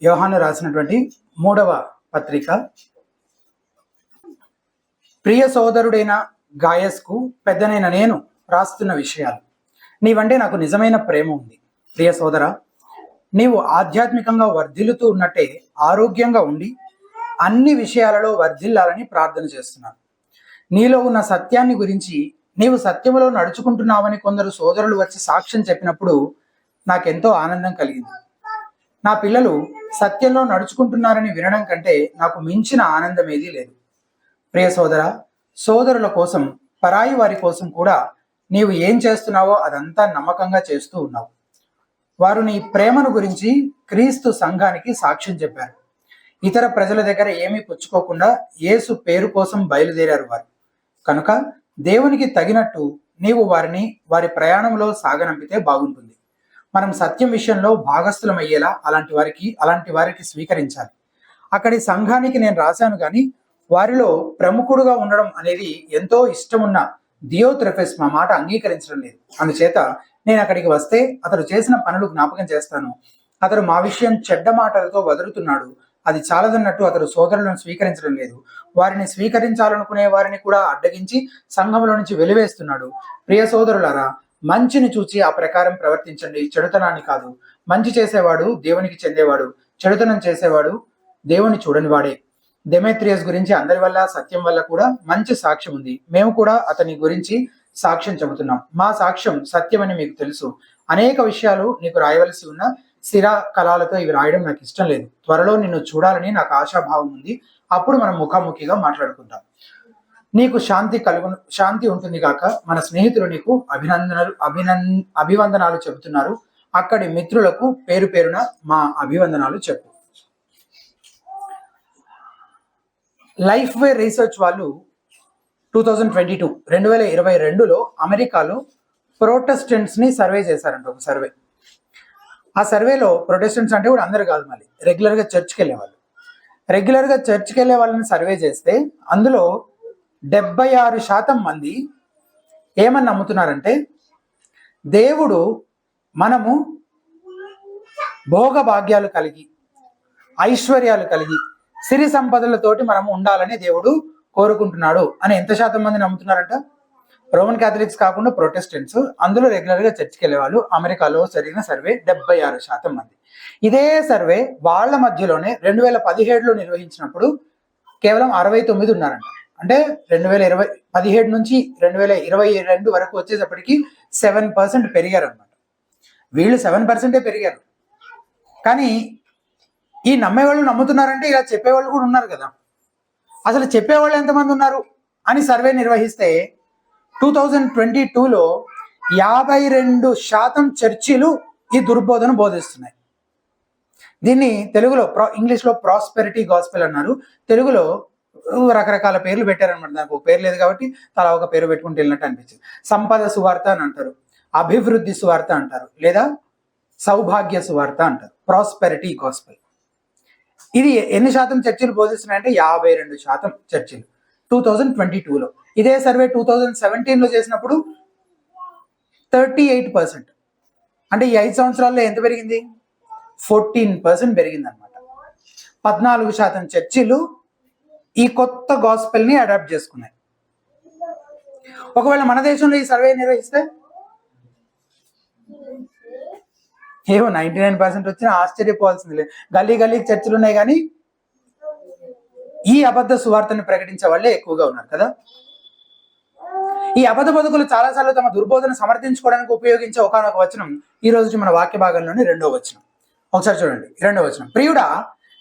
యోహాను రాసినటువంటి 3వ పత్రిక. ప్రియ సోదరుడైన గాయస్కు పెద్దనైన నేను రాస్తున్న విషయాలు. నీవంటే నాకు నిజమైన ప్రేమ ఉంది. ప్రియ సోదర, నీవు ఆధ్యాత్మికంగా వర్ధిల్లుతూ ఉన్నట్టే ఆరోగ్యంగా ఉండి అన్ని విషయాలలో వర్ధిల్లాలని ప్రార్థన చేస్తున్నాను. నీలో ఉన్న సత్యాన్ని గురించి, నీవు సత్యములో నడుచుకుంటున్నావని కొందరు సోదరులు వచ్చి సాక్ష్యం చెప్పినప్పుడు నాకెంతో ఆనందం కలిగింది. నా పిల్లలు సత్యంలో నడుచుకుంటున్నారని వినడం కంటే నాకు మించిన ఆనందం ఏదీ లేదు. ప్రియ సోదర, సోదరుల కోసం, పరాయి వారి కోసం కూడా నీవు ఏం చేస్తున్నావో అదంతా నమ్మకంగా చేస్తూ ఉన్నావు. వారు నీ ప్రేమను గురించి క్రీస్తు సంఘానికి సాక్ష్యం చెప్పారు. ఇతర ప్రజల దగ్గర ఏమీ పుచ్చుకోకుండా యేసు పేరు కోసం బయలుదేరారు వారు. కనుక దేవునికి తగినట్టు నీవు వారిని వారి ప్రయాణంలో సాగనంపితే బాగుంటుంది. మనం సత్యం విషయంలో భాగస్థులమయ్యేలా అలాంటి వారికి స్వీకరించాలి. అక్కడి సంఘానికి నేను రాశాను కానీ వారిలో ప్రముఖుడుగా ఉండడం అనేది ఎంతో ఇష్టమున్న దియోత్రెఫెస్ మా మాట అంగీకరించడం లేదు. అందుచేత నేను అక్కడికి వస్తే అతడు చేసిన పనులు జ్ఞాపకం చేస్తాను. అతడు మా విషయం చెడ్డ మాటలతో వదులుతున్నాడు. అది చాలదన్నట్టు అతడు సోదరులను స్వీకరించడం లేదు. వారిని స్వీకరించాలనుకునే వారిని కూడా అడ్డగించి సంఘంలో నుంచి వెలివేస్తున్నాడు. ప్రియ సోదరులారా, మంచిని చూచి ఆ ప్రకారం ప్రవర్తించండి, చెడుతనాన్ని కాదు. మంచి చేసేవాడు దేవునికి చెందేవాడు, చెడుతనం చేసేవాడు దేవుని చూడని వాడే. డెమెత్రియస్ గురించి అందరి వల్ల, సత్యం వల్ల కూడా మంచి సాక్ష్యం ఉంది. మేము కూడా అతని గురించి సాక్ష్యం చెబుతున్నాం. మా సాక్ష్యం సత్యమని మీకు తెలుసు. అనేక విషయాలు నీకు రాయవలసి ఉన్న స్థిర కళాలతో ఇవి రాయడం నాకు ఇష్టం లేదు. త్వరలో నిన్ను చూడాలని నాకు ఆశాభావం ఉంది. అప్పుడు మనం ముఖాముఖిగా మాట్లాడుకుంటాం. నీకు శాంతి ఉంటుంది కాక. మన స్నేహితులు నీకు అభివందనాలు చెబుతున్నారు. అక్కడి మిత్రులకు పేరు పేరున మా అభివందనాలు చెప్పు. లైఫ్ వే రీసెర్చ్ వాళ్ళు 2022లో అమెరికాలో ప్రొటెస్టెంట్స్ ని సర్వే చేశారంట. ఒక సర్వే. ఆ సర్వేలో ప్రొటెస్టెంట్స్ అంటే కూడా అందరు కాదు, మళ్ళీ రెగ్యులర్గా చర్చ్కి వెళ్ళే వాళ్ళని సర్వే చేస్తే అందులో 76% మంది ఏమని నమ్ముతున్నారంటే దేవుడు మనము భోగభాగ్యాలు కలిగి, ఐశ్వర్యాలు కలిగి, సిరి సంపదలతోటి మనము ఉండాలని దేవుడు కోరుకుంటున్నాడు అని ఎంత శాతం మంది నమ్ముతున్నారంట? రోమన్ క్యాథలిక్స్ కాకుండా ప్రొటెస్టెంట్స్, అందులో రెగ్యులర్గా చర్చికి వెళ్ళే వాళ్ళు. అమెరికాలో జరిగిన సర్వే 76% మంది. ఇదే సర్వే వాళ్ళ మధ్యలోనే 2017లో నిర్వహించినప్పుడు కేవలం 69 ఉన్నారంట. అంటే 2017 నుంచి 2022 వరకు వచ్చేటప్పటికి 7% పెరిగారు అనమాట. వీళ్ళు 7% పెరిగారు. కానీ ఈ నమ్మేవాళ్ళు నమ్ముతున్నారంటే ఇలా చెప్పేవాళ్ళు కూడా ఉన్నారు కదా. అసలు చెప్పేవాళ్ళు ఎంతమంది ఉన్నారు అని సర్వే నిర్వహిస్తే 2022లో 52% చర్చిలు ఈ దుర్బోధన బోధిస్తున్నాయి. దీన్ని తెలుగులో ఇంగ్లీష్లో ప్రాస్పెరిటీ గాస్పెల్ అన్నారు. తెలుగులో రకరకాల పేర్లు పెట్టారనమాట. దానికి ఒక పేరు లేదు కాబట్టి తలా ఒక పేరు పెట్టుకుంటూ వెళ్ళినట్టు అనిపించింది. సంపద సువార్త అని అంటారు, అభివృద్ధి సువార్త అంటారు, లేదా సౌభాగ్య సువార్త అంటారు. Prosperity gospel. ఇది ఎన్ని శాతం చర్చిలు బోధిస్తున్నాయంటే 52% చర్చిలు 2022లో. ఇదే సర్వే 2017లో చేసినప్పుడు 38%. అంటే ఈ 5 సంవత్సరాల్లో ఎంత పెరిగింది? 14% పెరిగింది అనమాట. 14% చర్చిలు ఈ కొత్త గాస్పెల్ని అడాప్ట్ చేసుకున్నాయి. ఒకవేళ మన దేశంలో ఈ సర్వే నిర్వహిస్తే ఏమో 99% వచ్చినా ఆశ్చర్యపోవాల్సింది లేదు. గల్లీకి చర్చిలు ఉన్నాయి కానీ ఈ అబద్ధ సువార్తను ప్రకటించే వాళ్ళే ఎక్కువగా ఉన్నారు కదా. ఈ అబద్ధ బతుకులు చాలాసార్లు తమ దుర్బోధన సమర్థించుకోవడానికి ఉపయోగించే ఒకనొక వచనం ఈ రోజు మన వాక్య భాగంలోని 2వ వచనం. ఒకసారి చూడండి, 2వ వచనం. ప్రియుడా,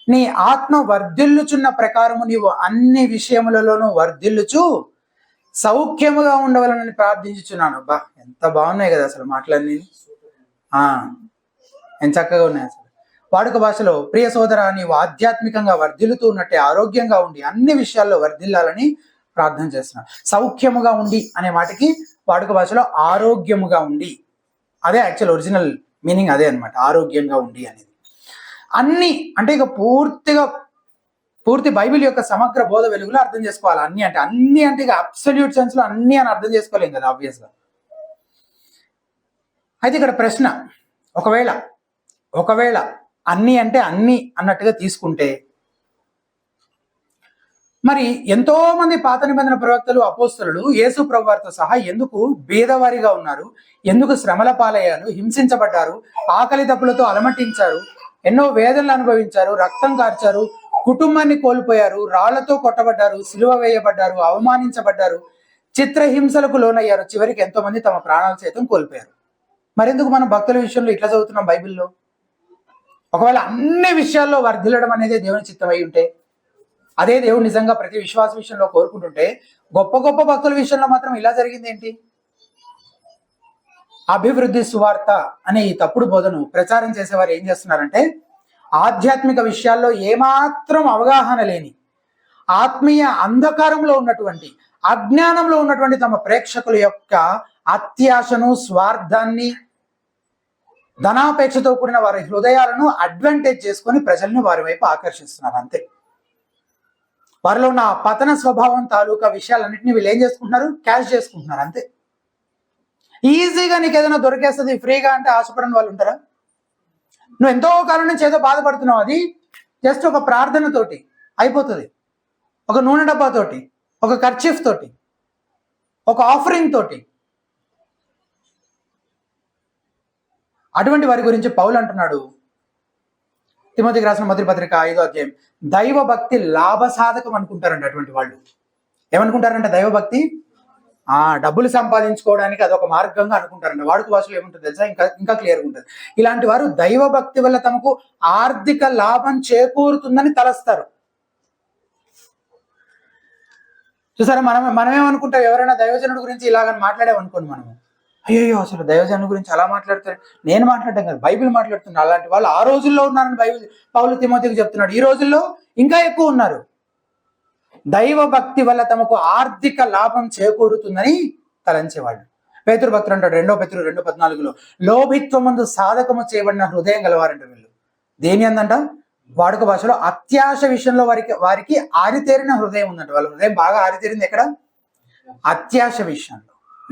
నీ ఆత్మ వర్ధిల్లుచున్న ప్రకారము నీవు అన్ని విషయములలోనూ వర్ధిల్లుచు సౌఖ్యముగా ఉండవాలని ప్రార్థించుచున్నాను. బా, ఎంత బాగున్నాయి కదా అసలు మాటలన్నీ. ఎంత చక్కగా ఉన్నాయి అసలు. వాడుక భాషలో ప్రియ సోదర, నీవు ఆధ్యాత్మికంగా వర్ధిల్లుతూ ఉన్నట్టే ఆరోగ్యంగా ఉండి అన్ని విషయాల్లో వర్ధిల్లాలని ప్రార్థన చేస్తున్నాను. సౌఖ్యముగా ఉండి అనే మాటకి వాడుక భాషలో ఆరోగ్యముగా ఉండి, అదే యాక్చువల్ ఒరిజినల్ మీనింగ్ అదే అనమాట, ఆరోగ్యంగా ఉండి అనేది. అన్ని అంటే ఇక పూర్తి బైబిల్ యొక్క సమగ్ర బోధ వెలుగులో అర్థం చేసుకోవాలి. అన్ని అంటే ఇక అబ్సల్యూట్ సెన్స్ లో అన్ని అని అర్థం చేసుకోలేం కదా ఆబ్వియస్గా. అయితే ఇక్కడ ప్రశ్న, ఒకవేళ అన్ని అంటే అన్ని అన్నట్టుగా తీసుకుంటే, మరి ఎంతో మంది పాత నిబంధన ప్రవక్తలు అపోస్తలులు యేసు ప్రభువారితో సహా ఎందుకు బీదవారిగా ఉన్నారు, ఎందుకు శ్రమల పాలయ్యారు, హింసించబడ్డారు, ఆకలి దప్పులతో అలమటించారు, ఎన్నో వేదనలు అనుభవించారు, రక్తం కార్చారు, కుటుంబాన్ని కోల్పోయారు, రాళ్లతో కొట్టబడ్డారు, సిలువ వేయబడ్డారు, అవమానించబడ్డారు, చిత్రహింసలకు లోనయ్యారు, చివరికి ఎంతో మంది తమ ప్రాణాలు సైతం కోల్పోయారు. మరెందుకు మనం భక్తుల విషయంలో ఇట్లా చదువుతున్నాం బైబిల్లో? ఒకవేళ అన్ని విషయాల్లో వర్ధిల్లడం అనేది దేవుని చిత్తమై ఉంటే, అదే దేవుడు నిజంగా ప్రతి విశ్వాస విషయంలో కోరుకుంటుంటే, గొప్ప గొప్ప భక్తుల విషయంలో మాత్రం ఇలా జరిగింది ఏంటి? అభివృద్ధి సువార్త అనే ఈ తప్పుడు బోధను ప్రచారం చేసేవారు ఏం చేస్తున్నారంటే, ఆధ్యాత్మిక విషయాల్లో ఏమాత్రం అవగాహన లేని, ఆత్మీయ అంధకారంలో ఉన్నటువంటి, అజ్ఞానంలో ఉన్నటువంటి తమ ప్రేక్షకుల యొక్క అత్యాశను, స్వార్థాన్ని, ధనాపేక్షతో కూడిన వారి హృదయాలను అడ్వాంటేజ్ చేసుకొని ప్రజల్ని వారి వైపు ఆకర్షిస్తున్నారు. అంతే. వారిలో ఉన్న పతన స్వభావం తాలూకా విషయాలన్నింటినీ వీళ్ళు ఏం చేసుకుంటున్నారు? క్యాష్ చేసుకుంటున్నారు. అంతే. ఈజీగా నీకు ఏదైనా దొరికేస్తుంది ఫ్రీగా అంటే ఆశపడని వాళ్ళు ఉంటారా? నువ్వు ఎంతో కాలం నుంచి ఏదో బాధపడుతున్నావు, అది జస్ట్ ఒక ప్రార్థనతోటి అయిపోతుంది, ఒక నూనె డబ్బాతోటి, ఒక కర్చీఫ్ తోటి, ఒక ఆఫరింగ్ తోటి. అటువంటి వారి గురించి పౌలు అంటున్నాడు తిమోతికి రాసిన మొదటి పత్రిక 5వ అధ్యాయం, దైవ భక్తి లాభసాధకం అనుకుంటారంట. అటువంటి వాళ్ళు ఏమనుకుంటారంట? దైవభక్తి డబ్బులు సంపాదించుకోవడానికి అదొక మార్గంగా అనుకుంటారంట. వాడుక భాషలో ఏముంటుంది తెలుసా? ఇంకా క్లియర్గా ఉంటుంది. ఇలాంటి వారు దైవ భక్తి వల్ల తమకు ఆర్థిక లాభం చేకూరుతుందని తలస్తారు. చూసారా, మనమేమనుకుంటాం? ఎవరైనా దైవజనుడి గురించి ఇలాగని మాట్లాడామనుకోండి, మనము అయ్యో అసలు దైవజనుడి గురించి అలా మాట్లాడతారు. నేను మాట్లాడటం కదా, బైబిల్ మాట్లాడుతున్నాను. అలాంటి వాళ్ళు ఆ రోజుల్లో ఉన్నారని బైబిల్ పౌలు తిమోతికి చెప్తున్నాడు. ఈ రోజుల్లో ఇంకా ఎక్కువ ఉన్నారు. దైవ భక్తి వల్ల తమకు ఆర్థిక లాభం చేకూరుతుందని తలంచేవాళ్ళు. పేతురు భక్తుడు అంటాడు 2 పేతురు 2:14, లోభిత్వమందు సాధకము చేయబడిన హృదయం గలవారంట వీళ్ళు. దేని అందంట? వాడుక భాషలో అత్యాశ విషయంలో వారికి ఆరితేరిన హృదయం ఉందంట. వాళ్ళ హృదయం బాగా ఆరితేరింది ఎక్కడ? అత్యాశ విషయంలో.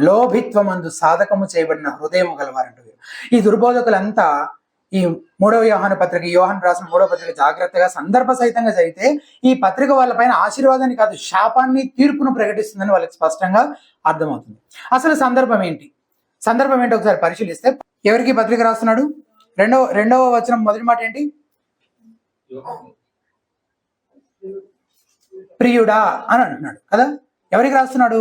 లోభిత్వమందు సాధకము చేయబడిన హృదయం గలవారంట వీరు. ఈ దుర్బోధకులంతా ఈ 3వ యోహాను పత్రిక, యోహాను రాసిన 3వ పత్రిక జాగ్రత్తగా సందర్భ సహితంగా చదివితే ఈ పత్రిక వాళ్ళపైన ఆశీర్వాదాన్ని కాదు, శాపాన్ని, తీర్పును ప్రకటిస్తుందని వాళ్ళకి స్పష్టంగా అర్థమవుతుంది. అసలు సందర్భం ఏంటి ఒకసారి పరిశీలిస్తే, ఎవరికి పత్రిక రాస్తున్నాడు? రెండవ వచనం మొదటి మాట ఏంటి? ప్రియుడా అని అంటున్నాడు కదా. ఎవరికి రాస్తున్నాడు?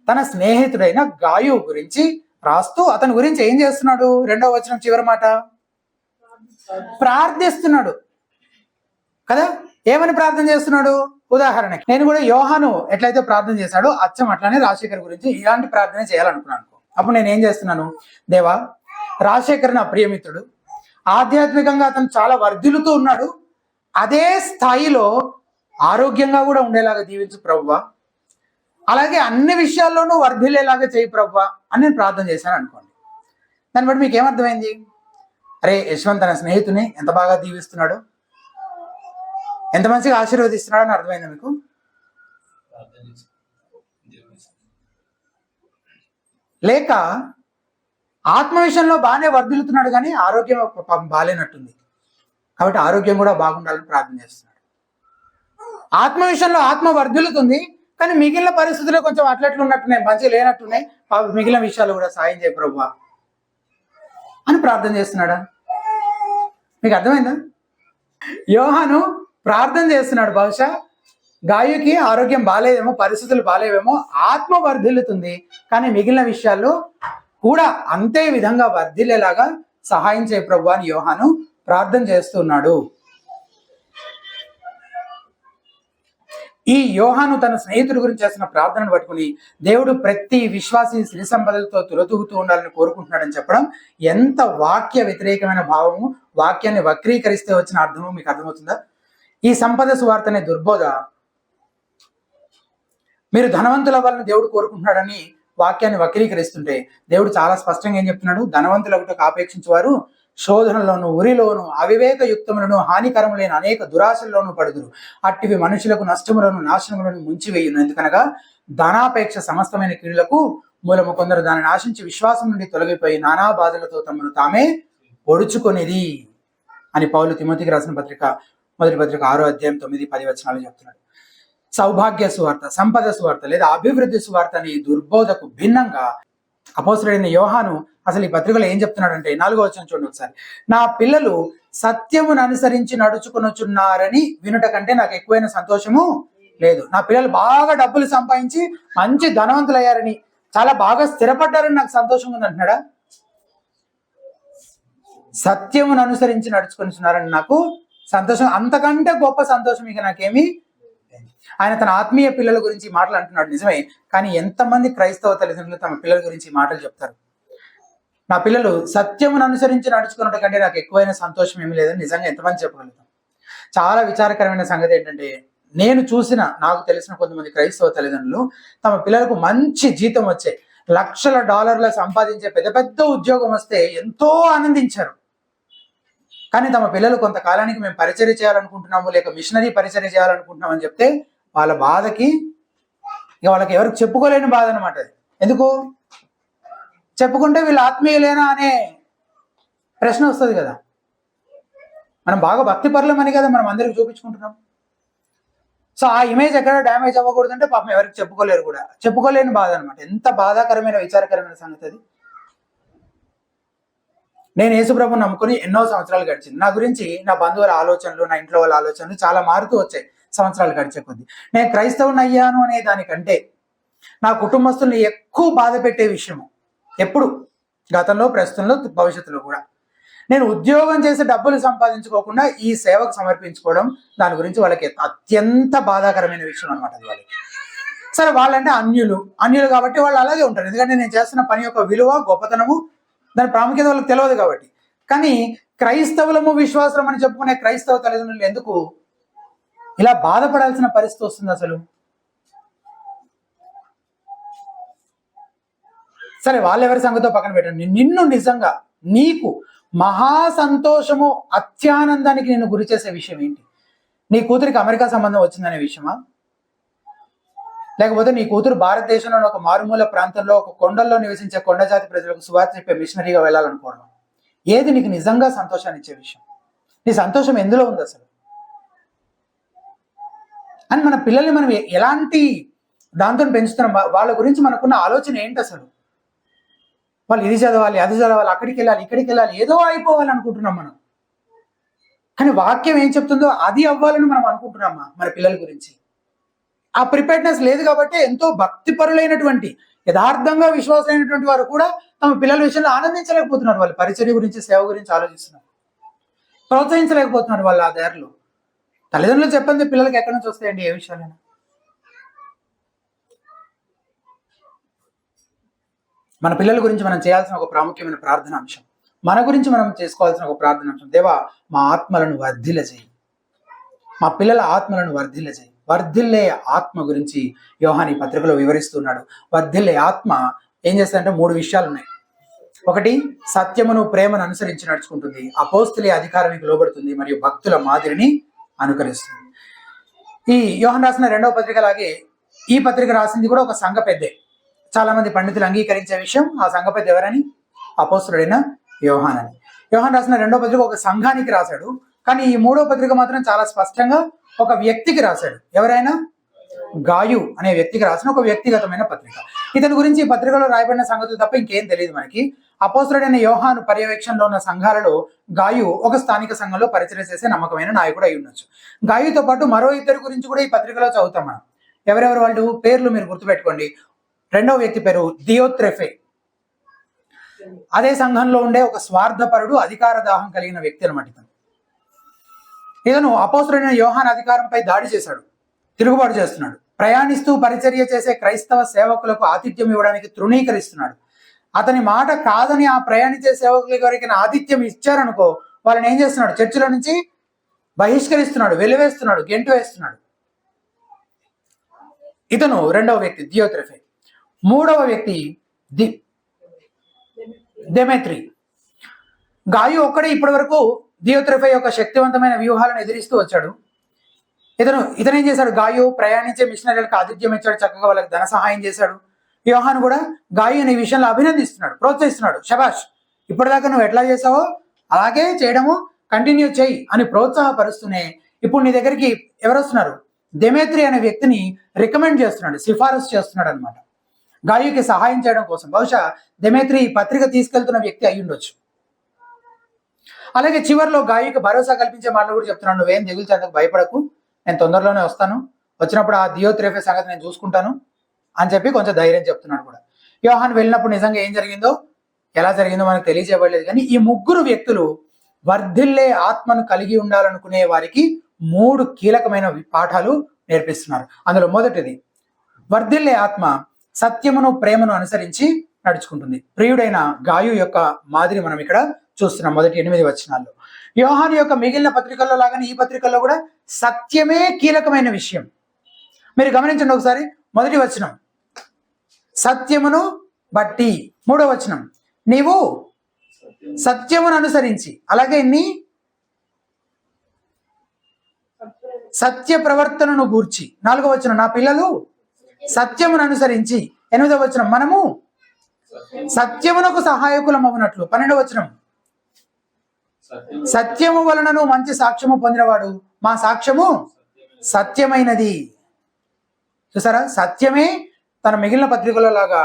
తన స్నేహితుడైన గాయు గురించి రాస్తూ అతని గురించి ఏం చేస్తున్నాడు? 2వ వచనం చివరి మాట, ప్రార్థిస్తున్నాడు కదా. ఏమని ప్రార్థన చేస్తున్నాడు? ఉదాహరణకి నేను కూడా యోహాను ఎట్లయితే ప్రార్థన చేశాడో అచ్చం అట్లానే రాజశేఖర్ గురించి ఇలాంటి ప్రార్థన చేయాలనుకున్నాను. అప్పుడు నేను ఏం చేస్తున్నాను? దేవా, రాజశేఖర్ నా ప్రియమిత్రుడు, ఆధ్యాత్మికంగా అతను చాలా వర్ధిల్లుతూ ఉన్నాడు, అదే స్థాయిలో ఆరోగ్యంగా కూడా ఉండేలాగా దీవించు ప్రభువా, అలాగే అన్ని విషయాల్లోనూ వర్ధిల్లేలాగా చేయి ప్రభువా అని నేను ప్రార్థన చేశాను అనుకోండి. దాన్ని బట్టి మీకు ఏమర్థమైంది? అరే, యశ్వంత్ తన స్నేహితుని ఎంత బాగా దీవిస్తున్నాడు, ఎంత మంచిగా ఆశీర్వదిస్తున్నాడు అని అర్థమైంది మీకు? లేక ఆత్మ విషయంలో బాగానే వర్ధిల్లుతున్నాడు కానీ ఆరోగ్యం బాగాలేనట్టుంది, కాబట్టి ఆరోగ్యం కూడా బాగుండాలని ప్రార్థన చేస్తున్నాడు. ఆత్మ విషయంలో ఆత్మ వర్ధిల్లుతుంది కానీ మిగిలిన పరిస్థితుల్లో కొంచెం అట్లట్లు ఉన్నట్టున్నాయి, మంచిగా లేనట్టున్నాయి, మిగిలిన విషయాలు కూడా సాయం చేయ ప్రభువా అని ప్రార్థన చేస్తున్నాడా? మీకు అర్థమైందా? యోహాను ప్రార్థన చేస్తున్నాడు, బహుశా గాయుకి ఆరోగ్యం బాగాలేదేమో, పరిస్థితులు బాగాలేవేమో, ఆత్మ వర్ధిల్లుతుంది కానీ మిగిలిన విషయాల్లో కూడా అంతే విధంగా వర్ధిల్లేలాగా సహాయం చేయ ప్రభువా అని యోహాను ప్రార్థన చేస్తున్నాడు. ఈ యోహాను తన స్నేహితుడి గురించి చేసిన ప్రార్థనను పట్టుకుని దేవుడు ప్రతి విశ్వాసి శ్రీ సంపదలతో తులతూగుతూ ఉండాలని కోరుకుంటున్నాడని చెప్పడం ఎంత వాక్య వ్యతిరేకమైన భావము, వాక్యాన్ని వక్రీకరిస్తే వచ్చిన అర్థము మీకు అర్థమవుతుందా? ఈ సంపద సువార్త అనే దుర్బోధ, మీరు ధనవంతుల వలన దేవుడు కోరుకుంటున్నాడని వాక్యాన్ని వక్రీకరిస్తుంటే దేవుడు చాలా స్పష్టంగా ఏం చెప్తున్నాడు? ధనవంతులకు ఆపేక్షించేవారు శోధనలోను, ఉరిలోను, అవివేక యుక్తములను, హానికరములైన అనేక దురాశల్లోనూ పడుదురు. అట్టివి మనుషులకు నష్టములను, నాశనములను ముంచివేయును. ఎందుకనగా ధనాపేక్ష సమస్తమైన కీడులకు మూలము. కొందరు దానిని ఆశించి విశ్వాసం నుండి తొలగిపోయి నానా బాధలతో తమను తామే పొడుచుకొనిది. అని పౌలు తిమోతికి రాసిన పత్రిక మొదటి పత్రిక 6వ అధ్యాయం 9-10 వచనాలు చెప్తున్నాడు. సౌభాగ్య సువార్త, సంపద సువార్త లేదా అభివృద్ధి సువార్త అనే దుర్బోధకు భిన్నంగా అపోస్తలుడైన యోహాను అసలు ఈ పత్రికలో ఏం చెప్తున్నాడంటే 4వ వచనం చూడండి ఒకసారి. నా పిల్లలు సత్యమును అనుసరించి నడుచుకొనుచున్నారని వినుట కంటే నాకు ఎక్కువైన సంతోషము లేదు. నా పిల్లలు బాగా డబ్బులు సంపాదించి మంచి ధనవంతులయ్యారని, చాలా బాగా స్థిరపడ్డారని నాకు సంతోషంగా ఉంది అంటున్నాడా? సత్యమును అనుసరించి నడుచుకొనిచున్నారని నాకు సంతోషం, అంతకంటే గొప్ప సంతోషం ఇక నాకేమీ. ఆయన తన ఆత్మీయ పిల్లల గురించి మాటలు అంటున్నాడు నిజమే, కానీ ఎంతమంది క్రైస్తవ తల్లిదండ్రులు తమ పిల్లల గురించి మాటలు చెప్తారు? నా పిల్లలు సత్యమును అనుసరించి నడుచుకున్నట్టు కంటే నాకు ఎక్కువైన సంతోషం ఏమీ లేదని నిజంగా ఎంతమంది చెప్పగలుగుతాం? చాలా విచారకరమైన సంగతి ఏంటంటే, నేను చూసిన, నాకు తెలిసిన కొంతమంది క్రైస్తవ తల్లిదండ్రులు తమ పిల్లలకు మంచి జీతం వచ్చే, లక్షల డాలర్ల సంపాదించే పెద్ద పెద్ద ఉద్యోగం వస్తే ఎంతో ఆనందించారు. కానీ తమ పిల్లలు కొంతకాలానికి మేము పరిచర్య చేయాలనుకుంటున్నాము, లేక మిషనరీ పరిచర్య చేయాలనుకుంటున్నాం అని చెప్తే వాళ్ళ బాధకి ఇక వాళ్ళకి ఎవరికి చెప్పుకోలేని బాధ అనమాట. అది ఎందుకు చెప్పుకుంటే వీళ్ళు ఆత్మీయులేనా అనే ప్రశ్న వస్తుంది కదా. మనం బాగా భక్తి పరులమని కదా మనం అందరికి చూపించుకుంటున్నాం. సో ఆ ఇమేజ్ ఎక్కడ డ్యామేజ్ అవ్వకూడదంటే పాపం ఎవరికి చెప్పుకోలేరు కూడా, చెప్పుకోలేని బాధ అనమాట. ఎంత బాధాకరమైన విచారకరమైన సంగతి అది. నేను యేసుప్రభుని నమ్ముకుని ఎన్నో సంవత్సరాలు గడిచింది. నా గురించి నా బంధువుల ఆలోచనలు, నా ఇంట్లో వాళ్ళ ఆలోచనలు చాలా మారుతూ వచ్చాయి సంవత్సరాలు గడిచే కొద్ది. నేను క్రైస్తవుని అయ్యాను అనే దానికంటే నా కుటుంబస్తుల్ని ఎక్కువ బాధ పెట్టే విషయము ఎప్పుడు, గతంలో, ప్రస్తుతంలో, భవిష్యత్తులో కూడా, నేను ఉద్యోగం చేసి డబ్బులు సంపాదించుకోకుండా ఈ సేవకు సమర్పించుకోవడం, దాని గురించి వాళ్ళకి అత్యంత బాధాకరమైన విషయం అనమాట. అది వాళ్ళకి సరే, వాళ్ళంటే అన్యులు కాబట్టి వాళ్ళు అలాగే ఉంటారు. ఎందుకంటే నేను చేస్తున్న పని యొక్క విలువ, గొప్పతనము, దాని ప్రాముఖ్యత వాళ్ళకి తెలియదు కాబట్టి. కానీ క్రైస్తవులము, విశ్వాసం అని చెప్పుకునే క్రైస్తవ తల్లిదండ్రులు ఎందుకు ఇలా బాధపడాల్సిన పరిస్థితి వస్తుంది అసలు? సరే, వాళ్ళెవరి సంగతో పక్కన పెట్టండి. నిన్ను నిజంగా నీకు మహా సంతోషము, అత్యానందానికి నిన్ను గురి చేసే విషయం ఏంటి? నీ కూతురికి అమెరికా సంబంధం వచ్చిందనే విషయమా? లేకపోతే నీ కూతురు భారతదేశంలోని ఒక మారుమూల ప్రాంతంలో ఒక కొండల్లో నివసించే కొండ జాతి ప్రజలకు సువార్త చెప్పే మిషనరీగా వెళ్ళాలనుకోవడం? ఏది నీకు నిజంగా సంతోషాన్ని ఇచ్చే విషయం? నీ సంతోషం ఎందులో ఉంది అసలు? అని మన పిల్లల్ని మనం ఎలాంటి దాంతో పెంచుతున్నాం? వాళ్ళ గురించి మనకున్న ఆలోచన ఏంటి అసలు? వాళ్ళు ఇది చదవాలి, అది చదవాలి, అక్కడికి వెళ్ళాలి, ఇక్కడికి వెళ్ళాలి, ఏదో అయిపోవాలి అనుకుంటున్నాం మనం. కానీ వాక్యం ఏం చెప్తుందో అది అవ్వాలని మనం అనుకుంటున్నామా మన పిల్లల గురించి? ఆ ప్రిపేర్డ్నెస్ లేదు కాబట్టి ఎంతో భక్తిపరులైనటువంటి, యథార్థంగా విశ్వాసమైనటువంటి వారు కూడా తమ పిల్లల విషయంలో ఆనందించలేకపోతున్నారు. వాళ్ళ పరిచర్య గురించి, సేవ గురించి ఆలోచిస్తున్నారు, ప్రోత్సహించలేకపోతున్నారు వాళ్ళు ఆ దారిలో. తల్లిదండ్రులు చెప్పండి, పిల్లలకి ఎక్కడి నుంచి వస్తాయండి ఏ విషయాలైనా? మన పిల్లల గురించి మనం చేయాల్సిన ఒక ప్రాముఖ్యమైన ప్రార్థన అంశం, మన గురించి మనం చేసుకోవాల్సిన ఒక ప్రార్థన అంశం, దేవా మా ఆత్మలను వర్ధిల్లజేయి, మా పిల్లల ఆత్మలను వర్ధిల్లజేయి. వర్ధిల్లే ఆత్మ గురించి యోహాను ఈ పత్రికలో వివరిస్తున్నాడు. వర్ధిల్లే ఆత్మ ఏం చేస్తుందంటే 3 విషయాలు ఉన్నాయి. ఒకటి, సత్యమును, ప్రేమను అనుసరించి నడుచుకుంటుంది. అపోస్తుల అధికారానికి లోబడుతుంది మరియు భక్తుల మాదిరిని అనుకరిస్తుంది. ఈ యోహాను రాసిన 2వ పత్రిక లాగే ఈ పత్రిక రాసింది కూడా ఒక సంఘ పెద్దే. చాలా మంది పండితులు అంగీకరించే విషయం, ఆ సంఘ పెద్ద ఎవరని? అపోస్తుడైన యోహాను అని. యోహాను రాసిన 2వ పత్రిక ఒక సంఘానికి రాశాడు, కానీ ఈ 3వ పత్రిక మాత్రం చాలా స్పష్టంగా ఒక వ్యక్తికి రాశాడు. ఎవరైనా? గాయు అనే వ్యక్తికి రాసిన ఒక వ్యక్తిగతమైన పత్రిక. ఇతని గురించి ఈ పత్రికలో రాయబడిన సంగతులు తప్ప ఇంకేం తెలియదు మనకి. అపోస్తలుడైన యోహాను పర్యవేక్షణలో ఉన్న సంఘాలలో గాయు ఒక స్థానిక సంఘంలో పరిచయం చేసే నమ్మకమైన నాయకుడు అయి ఉండొచ్చు. గాయుతో పాటు మరో 2 గురించి కూడా ఈ పత్రికలో చదువుతాం మనం. ఎవరెవరు వాళ్ళు? పేర్లు మీరు గుర్తుపెట్టుకోండి. 2వ వ్యక్తి పేరు దియోత్రెఫే. అదే సంఘంలో ఉండే ఒక స్వార్థపరుడు, అధికార దాహం కలిగిన వ్యక్తి అనమాట. ఇతను అపోస్తలుడైన యోహాను అధికారంపై దాడి చేశాడు, తిరుగుబాటు చేస్తున్నాడు. ప్రయాణిస్తూ పరిచర్య చేసే క్రైస్తవ సేవకులకు ఆతిథ్యం ఇవ్వడానికి తృణీకరిస్తున్నాడు. అతని మాట కాదని ఆ ప్రయాణించే సేవకులకి ఎవరికైనా ఆతిథ్యం ఇచ్చారనుకో, వాళ్ళని ఏం చేస్తున్నాడు? చర్చిలో నుంచి బహిష్కరిస్తున్నాడు, వెలివేస్తున్నాడు, గెంటు వేస్తున్నాడు. ఇతను 2వ వ్యక్తి దియోత్రెఫే. 3వ వ్యక్తి దెమెత్రి. గాయు ఒక్కడే ఇప్పటి వరకు దియోత్రెఫే యొక్క శక్తివంతమైన వ్యూహాలను ఎదిరిస్తూ వచ్చాడు. ఇతను ఏం చేశాడు? గాయు ప్రయాణించే మిషనరీలకు ఆతిథ్యం ఇచ్చాడు, చక్కగా వాళ్ళకి ధన సహాయం చేశాడు. యోహాను కూడా గాయుని ఈ విషయంలో అభినందిస్తున్నాడు, ప్రోత్సహిస్తున్నాడు. శబాష్, ఇప్పటిదాకా నువ్వు ఎట్లా చేసావో అలాగే చేయడము, కంటిన్యూ చేయి అని ప్రోత్సాహపరుస్తూనే ఇప్పుడు నీ దగ్గరికి ఎవరు వస్తున్నారు? దెమేత్రి అనే వ్యక్తిని రికమెండ్ చేస్తున్నాడు, సిఫారసు చేస్తున్నాడు అనమాట గాయుకి సహాయం చేయడం కోసం. బహుశా దెమేత్రి ఈ పత్రిక తీసుకెళ్తున్న వ్యక్తి అయి ఉండొచ్చు. అలాగే చివరిలో గాయుకి భరోసా కల్పించే మాటలు కూడా చెప్తున్నాను. నువ్వేం దిగులు చెందకు, భయపడకు, నేను తొందరలోనే వస్తాను, వచ్చినప్పుడు ఆ దియోత్రేఫే సంగతి నేను చూసుకుంటాను అని చెప్పి కొంచెం ధైర్యం చెప్తున్నాడు కూడా. యోహాన్ వెళ్ళినప్పుడు నిజంగా ఏం జరిగిందో, ఎలా జరిగిందో మనకు తెలియజేయబడలేదు. కానీ ఈ ముగ్గురు వ్యక్తులు వర్ధిల్లే ఆత్మను కలిగి ఉండాలనుకునే వారికి 3 కీలకమైన పాఠాలు నేర్పిస్తున్నారు. అందులో మొదటిది, వర్ధిల్లే ఆత్మ సత్యమును ప్రేమను అనుసరించి నడుచుకుంటుంది. ప్రియుడైన గాయు యొక్క మాదిరి మనం ఇక్కడ చూస్తున్నాం మొదటి 8 వచనాల్లో. యోహాను యొక్క మిగిలిన పత్రికల్లో లాగానే ఈ పత్రికల్లో కూడా సత్యమే కీలకమైన విషయం. మీరు గమనించండి ఒకసారి. మొదటి వచనం సత్యమును బట్టి, 3వ వచనం నీవు సత్యమును అనుసరించి, అలాగే నీ సత్య ప్రవర్తనను గూర్చి, 4వ వచనం నా పిల్లలు సత్యమును అనుసరించి, 8వ వచనం మనము సత్యమునకు సహాయకులం అవునట్లు, 12వ వచనం సత్యము వలనను మంచి సాక్ష్యము పొందినవాడు మా సాక్ష్యము సత్యమైనది. చూసారా, సత్యమే తన మిగిలిన పత్రికల లాగా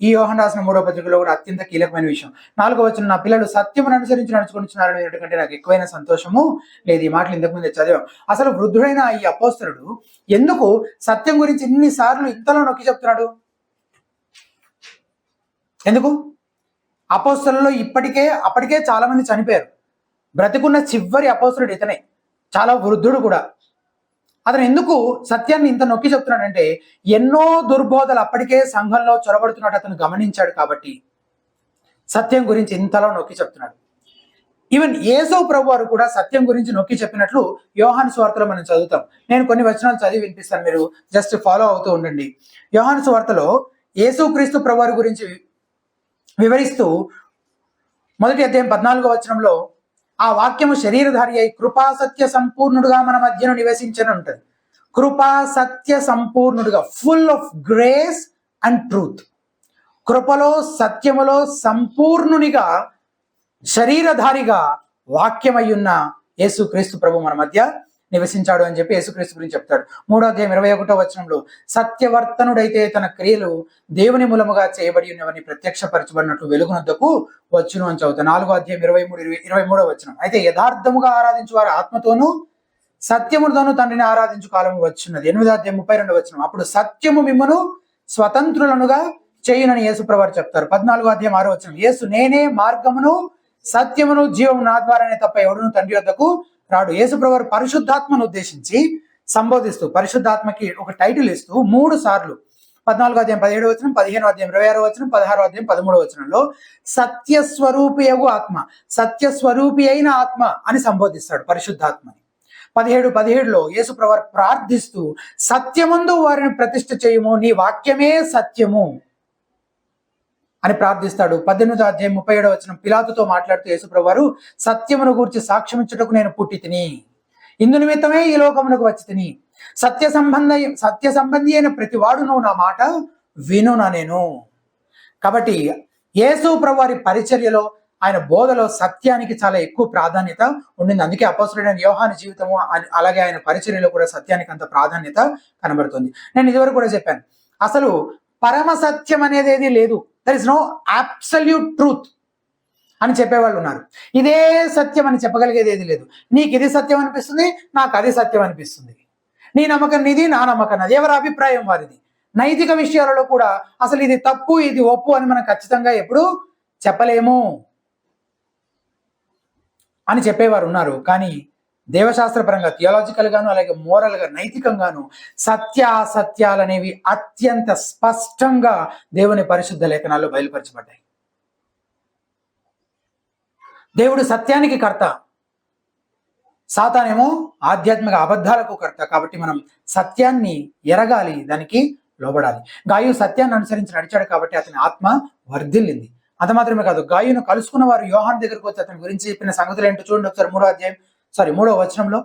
ఈ యోహాను రాసిన 3వ పత్రికలో కూడా అత్యంత కీలకమైన విషయం. 4వ వచనం నా పిల్లలు సత్యమును అనుసరించి నడుచుకుంటున్నారని ఎందుకంటే నాకు ఎక్కువైన సంతోషము లేదు. ఈ మాటలు ఇంతకు ముందే చదివాం. అసలు వృద్ధుడైన ఈ అపోస్తలుడు ఎందుకు సత్యం గురించి ఇన్నిసార్లు ఇంతలో నొక్కి చెప్తున్నాడు? ఎందుకు? అపోస్తలులో అప్పటికే చాలా మంది చనిపోయారు. బ్రతికున్న చివరి అపోస్తలుడు ఇతనే, చాలా వృద్ధుడు కూడా. అతను ఎందుకు సత్యాన్ని ఇంత నొక్కి చెప్తున్నాడంటే ఎన్నో దుర్బోధలు అప్పటికే సంఘంలో చొరబడుతున్నట్టు అతను గమనించాడు కాబట్టి సత్యం గురించి ఇంతలో నొక్కి చెప్తున్నాడు. ఈవెన్ యేసు ప్రభు వారు కూడా సత్యం గురించి నొక్కి చెప్పినట్లు యోహాను సువార్తలో మనం చదువుతాం. నేను కొన్ని వచనాలు చదివి వినిపిస్తాను, మీరు జస్ట్ ఫాలో అవుతూ ఉండండి. యోహాను సువార్తలో యేసుక్రీస్తు ప్రభు వారి గురించి వివరిస్తూ మొదటి అధ్యాయం 14వ వచనంలో ఆ వాక్యము శరీరధారి అయి కృపా సత్య సంపూర్ణుడుగా మన మధ్యను నివసించని ఉంటుంది. కృపా సత్య సంపూర్ణుడుగా, full of grace and truth, కృపలో సత్యములో సంపూర్ణునిగా శరీరధారిగా వాక్యమయ్యున్న యేసుక్రీస్తు ప్రభు మన మధ్య నివసించాడు అని చెప్పి యేసుక్రీస్తు గురించి చెప్తాడు. 3వ అధ్యాయం 21వ వచనంలో సత్యవర్తనుడైతే తన క్రియలు దేవుని మూలముగా చేయబడి ఉన్నవని ప్రత్యక్షపరచబడినట్లు వెలుగునొద్దకు వచ్చును అని చదువుతాడు. 4వ అధ్యాయం 23వ వచనం అయితే యథార్థముగా ఆరాధించు వారు ఆత్మతోనూ సత్యముతోనూ తండ్రిని ఆరాధించు కాలము వచ్చున్నది. 8వ అధ్యాయం 32వ వచనం అప్పుడు సత్యము మిమ్మును స్వతంత్రులనుగా చేయునని యేసు ప్రభువు చెప్తారు. 14వ అధ్యాయం 6వ వచనం యేసు నేనే మార్గమును సత్యమును జీవము, నా ద్వారానే తప్ప ఎవడును తండ్రి వద్దకు రాడు. యేసు ప్రభువు పరిశుద్ధాత్మను ఉద్దేశించి సంబోధిస్తూ పరిశుద్ధాత్మకి ఒక టైటిల్ ఇస్తూ 3 సార్లు 14వ అధ్యాయం 17వ వచనం, 15వ అధ్యాయం 26వ వచనం, 16వ అధ్యాయం 13వ వచనంలో సత్యస్వరూపియగు ఆత్మ, సత్యస్వరూపి అయిన ఆత్మ అని సంబోధిస్తాడు పరిశుద్ధాత్మని. 17:17లో యేసు ప్రభువు ప్రార్థిస్తూ సత్యమందు వారిని ప్రతిష్ఠ చేయుము, నీ వాక్యమే సత్యము అని ప్రార్థిస్తాడు. 18వ అధ్యాయం 37వ వచనం పిలాతుతో మాట్లాడుతూ యేసు ప్రభువు సత్యమును గూర్చి సాక్ష్యమిచ్చుటకు నేను పుట్టి తిని, ఇందు నిమిత్తమే ఈ లోకమునకు వచ్చి తిని, సత్య సంబంధి అయిన ప్రతి వాడును నా మాట వినునా నేను. కాబట్టి యేసు ప్రభువు పరిచర్యలో, ఆయన బోధలో సత్యానికి చాలా ఎక్కువ ప్రాధాన్యత ఉండింది. అందుకే అపోస్తలుడైన యోహాను జీవితము అలాగే ఆయన పరిచర్యలో కూడా సత్యానికి అంత ప్రాధాన్యత కనబడుతుంది. నేను ఇదివరకు కూడా చెప్పాను, అసలు పరమ సత్యం అనేది ఏది లేదు. There is no absolute truth అని చెప్పేవాళ్ళు ఉన్నారు. ఇదే సత్యం అని చెప్పగలిగేది ఏది లేదు. నీకు ఇది సత్యం అనిపిస్తుంది, నాకు అది సత్యం అనిపిస్తుంది. నీ నమ్మకం నీది, నా నమ్మకం నాది, ఎవరి అభిప్రాయం వారిది. నైతిక విషయాలలో కూడా అసలు ఇది తప్పు ఇది ఒప్పు అని మనం ఖచ్చితంగా ఎప్పుడు చెప్పలేము అని చెప్పేవారు ఉన్నారు. కానీ దేవశాస్త్రపరంగా, థియాలజికల్ గాను అలాగే మోరల్ గా, నైతికంగాను సత్యాసత్యాలు అనేవి అత్యంత స్పష్టంగా దేవుని పరిశుద్ధ లేఖనాల్లో బయలుపరచబడ్డాయి. దేవుడు సత్యానికి కర్త, సాతానేమో ఆధ్యాత్మిక అబద్ధాలకు కర్త. కాబట్టి మనం సత్యాన్ని ఎరగాలి, దానికి లోబడాలి. గాయు సత్యాన్ని అనుసరించి నడిచాడు కాబట్టి అతని ఆత్మ వర్ధిల్లింది. అంత మాత్రమే కాదు, గాయును కలుసుకున్న వారు యోహాను దగ్గరకు వచ్చి అతని గురించి చెప్పిన సంగతులు ఏంటో చూడండి ఒకసారి. 3వ వచనంలో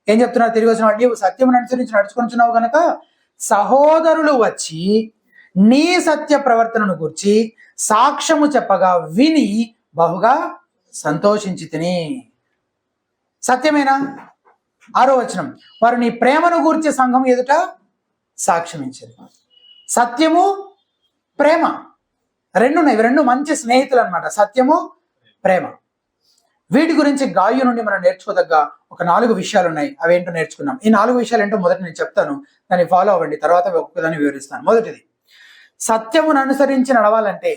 ఏం చెప్తున్నారు? తిరిగి వచ్చిన వాళ్ళు నీవు సత్యమును అనుసరించి నడుచుకుంటున్నావు గనక సహోదరులు వచ్చి నీ సత్య ప్రవర్తనను గురించి సాక్ష్యము చెప్పగా విని బహుగా సంతోషించి తిని. సత్యమేనా? 6వ వచనం, వారు నీ ప్రేమను గూర్చి సంఘం ఎదుట సాక్ష్యం ఇచ్చారు. సత్యము, ప్రేమ రెండు ఉన్నాయి. ఇవి రెండు మంచి స్నేహితులు అనమాట, సత్యము, ప్రేమ. వీటి గురించి గాయు నుండి మనం నేర్చుకోదగ్గ ఒక 4 విషయాలు ఉన్నాయి. అవేంటో నేర్చుకున్నాం. ఈ 4 విషయాలు ఏంటో మొదట నేను చెప్తాను, దాన్ని ఫాలో అవ్వండి, తర్వాత ఒక్కొక్కదాన్ని వివరిస్తాను. మొదటిది, సత్యమును అనుసరించి నడవాలంటే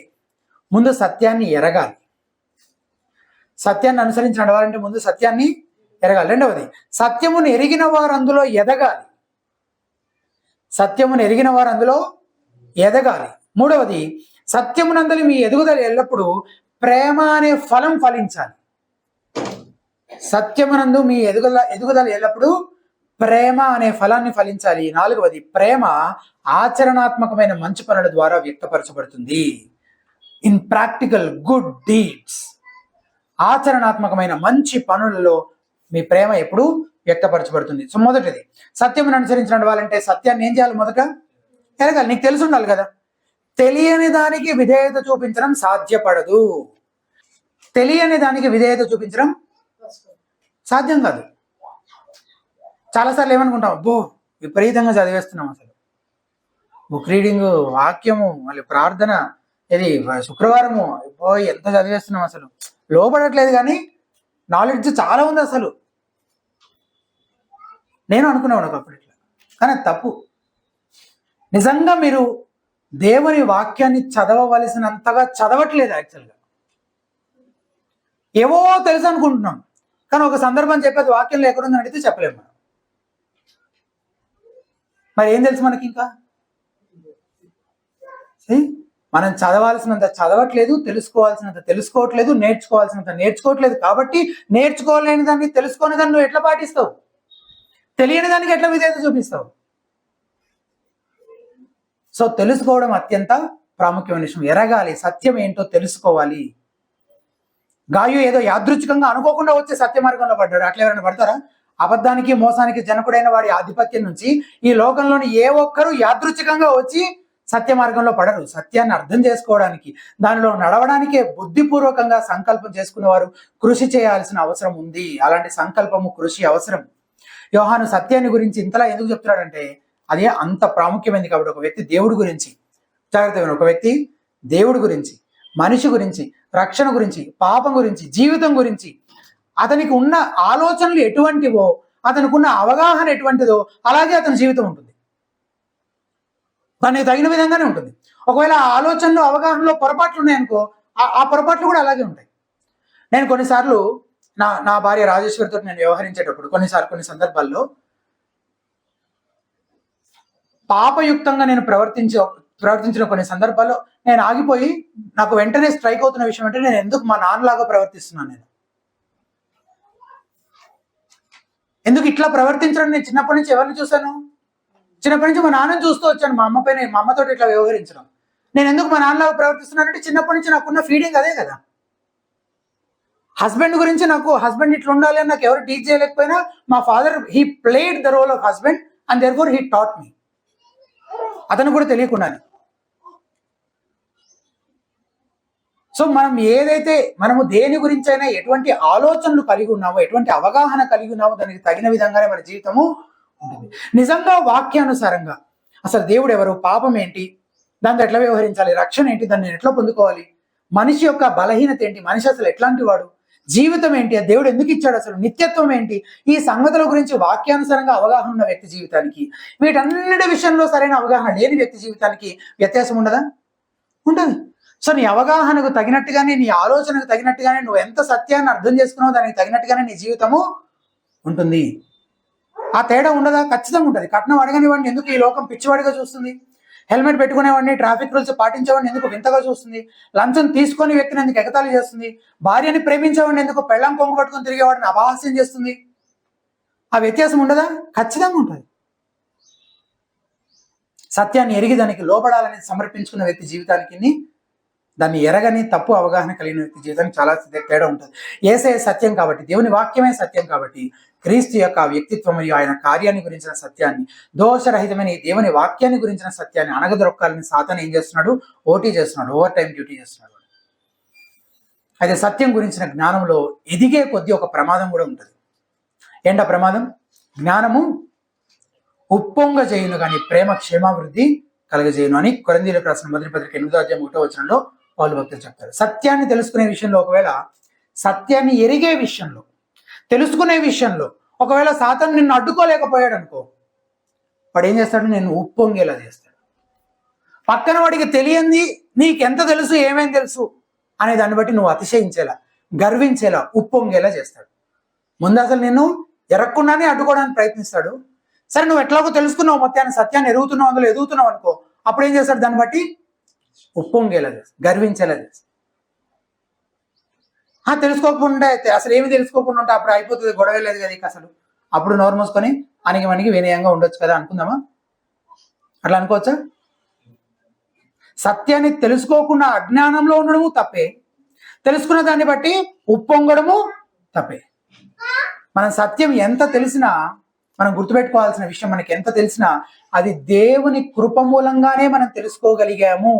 ముందు సత్యాన్ని ఎరగాలి. సత్యాన్ని అనుసరించి నడవాలంటే ముందు సత్యాన్ని ఎరగాలి. రెండవది, సత్యమును ఎరిగిన వారు అందులో ఎదగాలి. సత్యమును ఎరిగిన వారు అందులో ఎదగాలి. మూడవది, సత్యమునందలి మీ ఎదుగుదల ఎల్లప్పుడూ ప్రేమ అనే ఫలం ఫలించాలి. సత్యమునందు మీ ఎదుగుదల ఎల్లప్పుడూ ప్రేమ అనే ఫలాన్ని ఫలించాలి. నాలుగవది, ప్రేమ ఆచరణాత్మకమైన మంచి పనుల ద్వారా వ్యక్తపరచబడుతుంది. ఇన్ ప్రాక్టికల్ గుడ్ డీడ్స్, ఆచరణాత్మకమైన మంచి పనులలో మీ ప్రేమ ఎప్పుడు వ్యక్తపరచబడుతుంది. సో మొదటిది, సత్యమును అనుసరించి నడవాలంటే సత్యాన్ని ఏం చేయాలి? మొదట ఎరగాలి. నీకు తెలిసి ఉండాలి కదా. తెలియని దానికి విధేయత చూపించడం సాధ్యపడదు. తెలియని దానికి విధేయత చూపించడం సాధ్యం కాదు. చాలాసార్లు ఏమనుకుంటాం, అబ్బో విపరీతంగా చదివేస్తున్నాం, అసలు బుక్ రీడింగ్, వాక్యము, మళ్ళీ ప్రార్థన, ఇది శుక్రవారము, అబ్బో ఎంత చదివేస్తున్నాం, అసలు లోపడట్లేదు, కానీ నాలెడ్జ్ చాలా ఉంది అసలు. నేను అనుకున్నాను ఒకప్పుడు ఇట్లా, కానీ అది తప్పు. నిజంగా మీరు దేవుని వాక్యాన్ని చదవవలసినంతగా చదవట్లేదు. యాక్చువల్గా ఏవో తెలుసు అనుకుంటున్నాం, కానీ ఒక సందర్భం చెప్పేది వాక్యంలో ఎక్కడుందని అడిగితే చెప్పలేము మనం. మరి ఏం తెలుసు మనకి? ఇంకా మనం చదవాల్సినంత చదవట్లేదు, తెలుసుకోవాల్సినంత తెలుసుకోవట్లేదు, నేర్చుకోవాల్సినంత నేర్చుకోవట్లేదు. కాబట్టి నేర్చుకోలేని దాన్ని, తెలుసుకోని దాన్ని నువ్వు ఎట్లా పాటిస్తావు? తెలియని దానికి ఎట్లా విధేయత చూపిస్తావు? సో తెలుసుకోవడం అత్యంత ప్రాముఖ్యమైన విషయం. ఎరగాలి, సత్యం ఏంటో తెలుసుకోవాలి. గాయు ఏదో యాదృచ్ఛికంగా అనుకోకుండా వచ్చే సత్య మార్గంలో పడ్డాడు. అట్లా ఎవరైనా పడతారా? అబద్ధానికి, మోసానికి జనకుడైన వాడి ఆధిపత్యం నుంచి ఈ లోకంలోని ఏ ఒక్కరూ యాదృచ్ఛికంగా వచ్చి సత్య మార్గంలో పడరు. సత్యాన్ని అర్థం చేసుకోవడానికి, దానిలో నడవడానికే బుద్ధిపూర్వకంగా సంకల్పం చేసుకునే వారు కృషి చేయాల్సిన అవసరం ఉంది. అలాంటి సంకల్పము, కృషి అవసరం. యోహాను సత్యాన్ని గురించి ఇంతలా ఎందుకు చెప్తున్నాడంటే, అది అంత ప్రాముఖ్యమైనది కాబట్టి. ఒక వ్యక్తి దేవుడి గురించి, జాగ్రత్తగా ఒక వ్యక్తి దేవుడి గురించి, మనిషి గురించి, రక్షణ గురించి, పాపం గురించి, జీవితం గురించి అతనికి ఉన్న ఆలోచనలు ఎటువంటివో, అతనికి ఉన్న అవగాహన ఎటువంటిదో అలాగే అతని జీవితం ఉంటుంది. దానికి తగిన విధంగానే ఉంటుంది. ఒకవేళ ఆ ఆలోచనలు, అవగాహనలో పొరపాట్లు ఉన్నాయనుకో, ఆ పొరపాట్లు కూడా అలాగే ఉంటాయి. నేను కొన్నిసార్లు నా భార్య రాజేశ్వరితో నేను వ్యవహరించేటప్పుడు కొన్ని సందర్భాల్లో పాపయుక్తంగా నేను ప్రవర్తించిన కొన్ని సందర్భాల్లో నేను ఆగిపోయి, నాకు వెంటనే స్ట్రైక్ అవుతున్న విషయం అంటే, నేను ఎందుకు మా నాన్నలాగా ప్రవర్తిస్తున్నాను, నేను ఎందుకు ఇట్లా ప్రవర్తించడం? నేను చిన్నప్పటి నుంచి ఎవరిని చూశాను? చిన్నప్పటి నుంచి మా నాన్నని చూస్తూ వచ్చాను. మా అమ్మతో ఇట్లా వ్యవహరించడం. నేను ఎందుకు మా నాన్నలాగా ప్రవర్తిస్తున్నానంటే, చిన్నప్పటి నుంచి నాకున్న ఫీడింగ్ అదే కదా. హస్బెండ్ గురించి నాకు, హస్బెండ్ ఇట్లా ఉండాలి అని నాకు ఎవరు టీచ్ చేయలేకపోయినా, మా father he played the role of husband and therefore he taught me. అతను కూడా తెలియకుండానే. సో మనము దేని గురించి అయినా ఎటువంటి ఆలోచనలు కలిగి ఉన్నామో, ఎటువంటి అవగాహన కలిగి ఉన్నామో, దానికి తగిన విధంగానే మన జీవితము ఉంటుంది. నిజంగా వాక్యానుసారంగా అసలు దేవుడు ఎవరు, పాపం ఏంటి, దాంతో ఎట్లా వ్యవహరించాలి, రక్షణ ఏంటి, దాన్ని ఎట్లా పొందుకోవాలి, మనిషి యొక్క బలహీనత ఏంటి, మనిషి అసలు ఎట్లాంటి వాడు, జీవితం ఏంటి, దేవుడు ఎందుకు ఇచ్చాడు, అసలు నిత్యత్వం ఏంటి, ఈ సంగతుల గురించి వాక్యానుసారంగా అవగాహన ఉన్న వ్యక్తి జీవితానికి, వీటన్నిటి విషయంలో సరైన అవగాహన లేని వ్యక్తి జీవితానికి వ్యత్యాసం ఉండదా? ఉంటుంది. సో నీ అవగాహనకు తగినట్టుగానే, నీ ఆలోచనకు తగినట్టుగానే, నువ్వు ఎంత సత్యాన్ని అర్థం చేసుకున్నావో దానికి తగినట్టుగానే నీ జీవితము ఉంటుంది. ఆ తేడా ఉండదా? ఖచ్చితంగా ఉంటుంది. కట్నం అడగని వాడిని ఎందుకు ఈ లోకం పిచ్చివాడిగా చూస్తుంది? హెల్మెట్ పెట్టుకునేవాడిని, ట్రాఫిక్ రూల్స్ పాటించేవాడిని ఎందుకు వింతగా చూస్తుంది? లంచం తీసుకొని వ్యక్తిని ఎందుకు ఎగతాళి చేస్తుంది? భార్యని ప్రేమించేవాడిని ఎందుకు పెళ్ళం కొంగు పట్టుకొని తిరిగేవాడిని అపహాస్యం చేస్తుంది? ఆ వ్యత్యాసం ఉండదా? ఖచ్చితంగా ఉంటుంది. సత్యాన్ని ఎరిగి దానికి లోబడాలని సమర్పించుకున్న వ్యక్తి జీవితానికి, దాన్ని ఎరగని తప్పు అవగాహన కలిగిన వ్యక్తి జీవితానికి చాలా తేడా ఉంటుంది. యేసయ్య సత్యం కాబట్టి, దేవుని వాక్యమే సత్యం కాబట్టి, క్రీస్తు యొక్క వ్యక్తిత్వం మరియు ఆయన కార్యాన్ని గురించిన సత్యాన్ని, దోషరహితమైన ఈ దేవుని వాక్యాన్ని గురించిన సత్యాన్ని అణగదొక్కాలని సాతాను ఏం చేస్తున్నాడు? ఓటీ చేస్తున్నాడు, ఓవర్ టైం డ్యూటీ చేస్తున్నాడు. అయితే సత్యం గురించిన జ్ఞానంలో ఎదిగే కొద్దీ ఒక ప్రమాదం కూడా ఉంటుంది. ఎండ ప్రమాదం, జ్ఞానము ఉప్పొంగ చేయును కానీ ప్రేమ క్షేమాభివృద్ధి కలగజేయును అని కొరింథీయులకు రాసిన మొదటి పత్రిక 8వ అధ్యాయం 1వ వచనంలో పౌలు భక్తులు చెప్తారు. సత్యాన్ని తెలుసుకునే విషయంలో, ఒకవేళ సత్యాన్ని ఎరిగే విషయంలో, తెలుసుకునే విషయంలో ఒకవేళ సాతాను నిన్ను అడ్డుకోలేకపోయాడు అనుకో, వాడు ఏం చేస్తాడు? నేను ఉప్పొంగేలా చేస్తాడు. పక్కన వాడికి తెలియంది నీకెంత తెలుసు, ఏమేం తెలుసు అనే దాన్ని బట్టి నువ్వు అతిశయించేలా, గర్వించేలా, ఉప్పొంగేలా చేస్తాడు. ముందు అసలు నిన్ను ఎరగకుండానే అడ్డుకోవడానికి ప్రయత్నిస్తాడు. సరే, నువ్వు ఎట్లాగో తెలుసుకున్నావు, మొత్తాన్ని సత్యాన్ని ఎరుగుతున్నావు, అందులో ఎదుగుతున్నావు అనుకో, అప్పుడు ఏం చేస్తాడు? దాన్ని బట్టి ఉప్పొంగేలా చేస్తాడు, గర్వించేలా చేస్తాడు. తెలుసుకోకుండా అయితే, అసలు ఏమి తెలుసుకోకుండా ఉంటే అప్పుడు అయిపోతుంది, గొడవ లేదు కదా ఇక అసలు, అప్పుడు నోరు మూసుకొని అనికి మనకి వినయంగా ఉండొచ్చు కదా అనుకుందామా? అట్లా అనుకోవచ్చా? సత్యాన్ని తెలుసుకోకుండా అజ్ఞానంలో ఉండడము తప్పే, తెలుసుకున్న దాన్ని బట్టి ఉప్పొంగడము తప్పే. మనం సత్యం ఎంత తెలిసినా, మనం గుర్తుపెట్టుకోవాల్సిన విషయం, మనకి ఎంత తెలిసినా అది దేవుని కృప మూలంగానే మనం తెలుసుకోగలిగాము.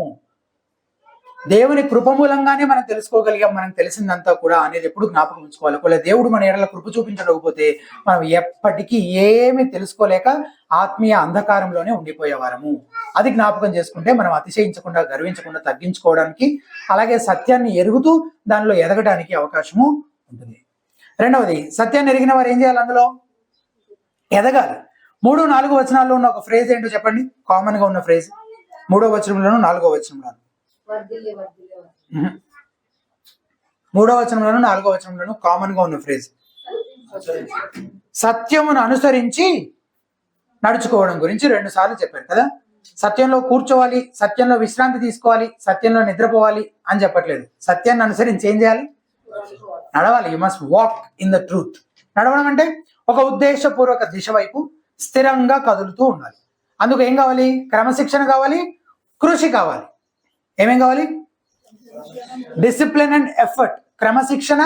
దేవుని కృప మూలంగానే మనం తెలుసుకోగలిగాం. మనం తెలిసిందంతా కూడా అనేది ఎప్పుడు జ్ఞాపకం ఉంచుకోవాలి. ఒకవేళ దేవుడు మన ఎడల కృప చూపించకపోతే మనం ఎప్పటికీ ఏమి తెలుసుకోలేక ఆత్మీయ అంధకారంలోనే ఉండిపోయేవారము. అది జ్ఞాపకం చేసుకుంటే మనం అతిశయించకుండా, గర్వించకుండా, తగ్గించుకోవడానికి, అలాగే సత్యాన్ని ఎరుగుతూ దానిలో ఎదగడానికి అవకాశము ఉంటుంది. రెండవది, సత్యాన్ని ఎరిగిన వారు ఏం చేయాలి? అందులో ఎదగాలి. 3, 4 వచనాల్లో ఉన్న ఒక ఫ్రేజ్ ఏంటో చెప్పండి. కామన్ గా ఉన్న ఫ్రేజ్ 3వ వచనంలోను 4వ వచనంలోను, 3వ వచనంలోను 4వ వచనంలోను కామన్ గా ఉన్న ఫ్రేజ్ సత్యమును అనుసరించి నడుచుకోవడం గురించి 2 సార్లు చెప్పారు కదా. సత్యంలో కూర్చోవాలి, సత్యంలో విశ్రాంతి తీసుకోవాలి, సత్యంలో నిద్రపోవాలి అని చెప్పట్లేదు. సత్యాన్ని అనుసరించి ఏం చేయాలి? నడవాలి. You must walk in the truth. నడవడం అంటే ఒక ఉద్దేశపూర్వక దిశ వైపు స్థిరంగా కదులుతూ ఉండాలి. అందుకు ఏం కావాలి? క్రమశిక్షణ కావాలి, కృషి కావాలి. ఏమేం కావాలి? Discipline and effort. క్రమశిక్షణ,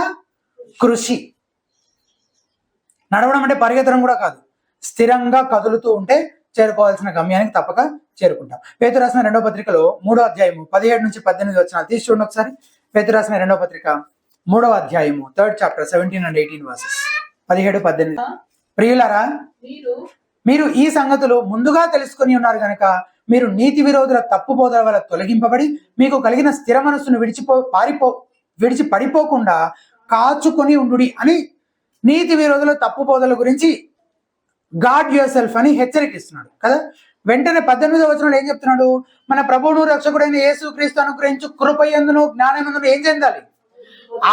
కృషి. నడవడం అంటే పరిగెత్తడం కూడా కాదు, స్థిరంగా కదులుతూ ఉంటే చేరుకోవాల్సిన గమ్యానికి తప్పక చేరుకుంటాం. పేతురు రాసిన 2వ పత్రికలో 3వ అధ్యాయము 17 నుంచి 18 వచనాలు తీసి చూడండి ఒకసారి. పేతురు రాసిన 2వ పత్రిక 3వ అధ్యాయము 3rd chapter 17 and 18 verses 17, 18. ప్రియులారా, మీరు ఈ సంగతులు ముందుగా తెలుసుకొని ఉన్నారు గనక మీరు నీతి విరోధుల తప్పు బోధల వల్ల తొలగింపబడి మీకు కలిగిన స్థిర మనస్సును విడిచి పడిపోకుండా కాచుకొని ఉండుడి అని నీతి విరోధుల తప్పు బోధల గురించి గాడ్ యువర్ సెల్ఫ్ అని హెచ్చరికిస్తున్నాడు కదా. వెంటనే 18వ వచనంలో ఏం చెప్తున్నాడు? మన ప్రభువును రక్షకుడైన యేసుక్రీస్తు అనుగ్రహించు కృపయందును జ్ఞానమందును ఏం చెందాలి?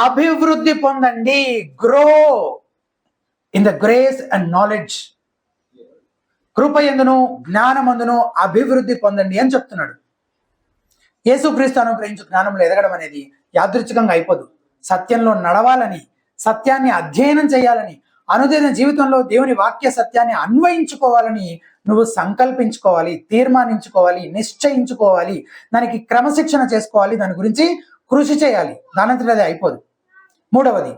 అభివృద్ధి పొందండి. Grow in the grace and knowledge. కృపయందును జ్ఞానమందును అభివృద్ధి పొందండి అని చెప్తున్నాడు. యేసుక్రీస్తు అనుగ్రహించు జ్ఞానంలో ఎదగడం అనేది యాదృచ్ఛికంగా అయిపోదు. సత్యంలో నడవాలని, సత్యాన్ని అధ్యయనం చేయాలని, అనుదిన జీవితంలో దేవుని వాక్య సత్యాన్ని అన్వయించుకోవాలని నువ్వు సంకల్పించుకోవాలి, తీర్మానించుకోవాలి, నిశ్చయించుకోవాలి, దానికి క్రమశిక్షణ చేసుకోవాలి, దాని గురించి కృషి చేయాలి. దానంతట అది అయిపోదు. 3వది,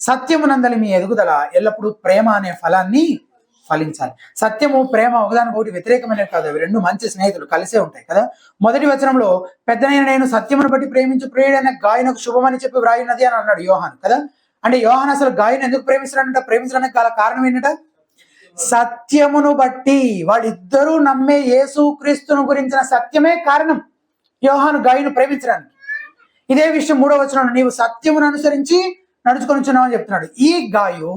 సత్యమునందలి మీ ఎదుగుదల ఎల్లప్పుడూ ప్రేమ అనే ఫలాన్ని ఫలించాలి. సత్యము, ప్రేమ ఒకదానికొకటి వ్యతిరేకమైనవి కాదు, అవి 2 మంచి స్నేహితులు, కలిసే ఉంటాయి కదా. మొదటి వచనంలో పెద్దనైన నేను సత్యమును బట్టి ప్రేమించు ప్రియుడైన గాయనకు శుభమని చెప్పి వ్రాయినది అని అన్నాడు యోహాన్ కదా. అంటే యోహాన్ అసలు గాయను ఎందుకు ప్రేమిస్తున్నాడంట? ప్రేమించడానికి గల కారణం ఏంటంట? సత్యమును బట్టి. వాళ్ళిద్దరూ నమ్మే యేసు క్రీస్తును గురించిన సత్యమే కారణం యోహాను గాయను ప్రేమించడానికి. ఇదే విషయం 3వ వచనంలో నీవు సత్యమును అనుసరించి నడుచుకొనిచున్నావు అని చెప్తున్నాడు. ఈ గాయు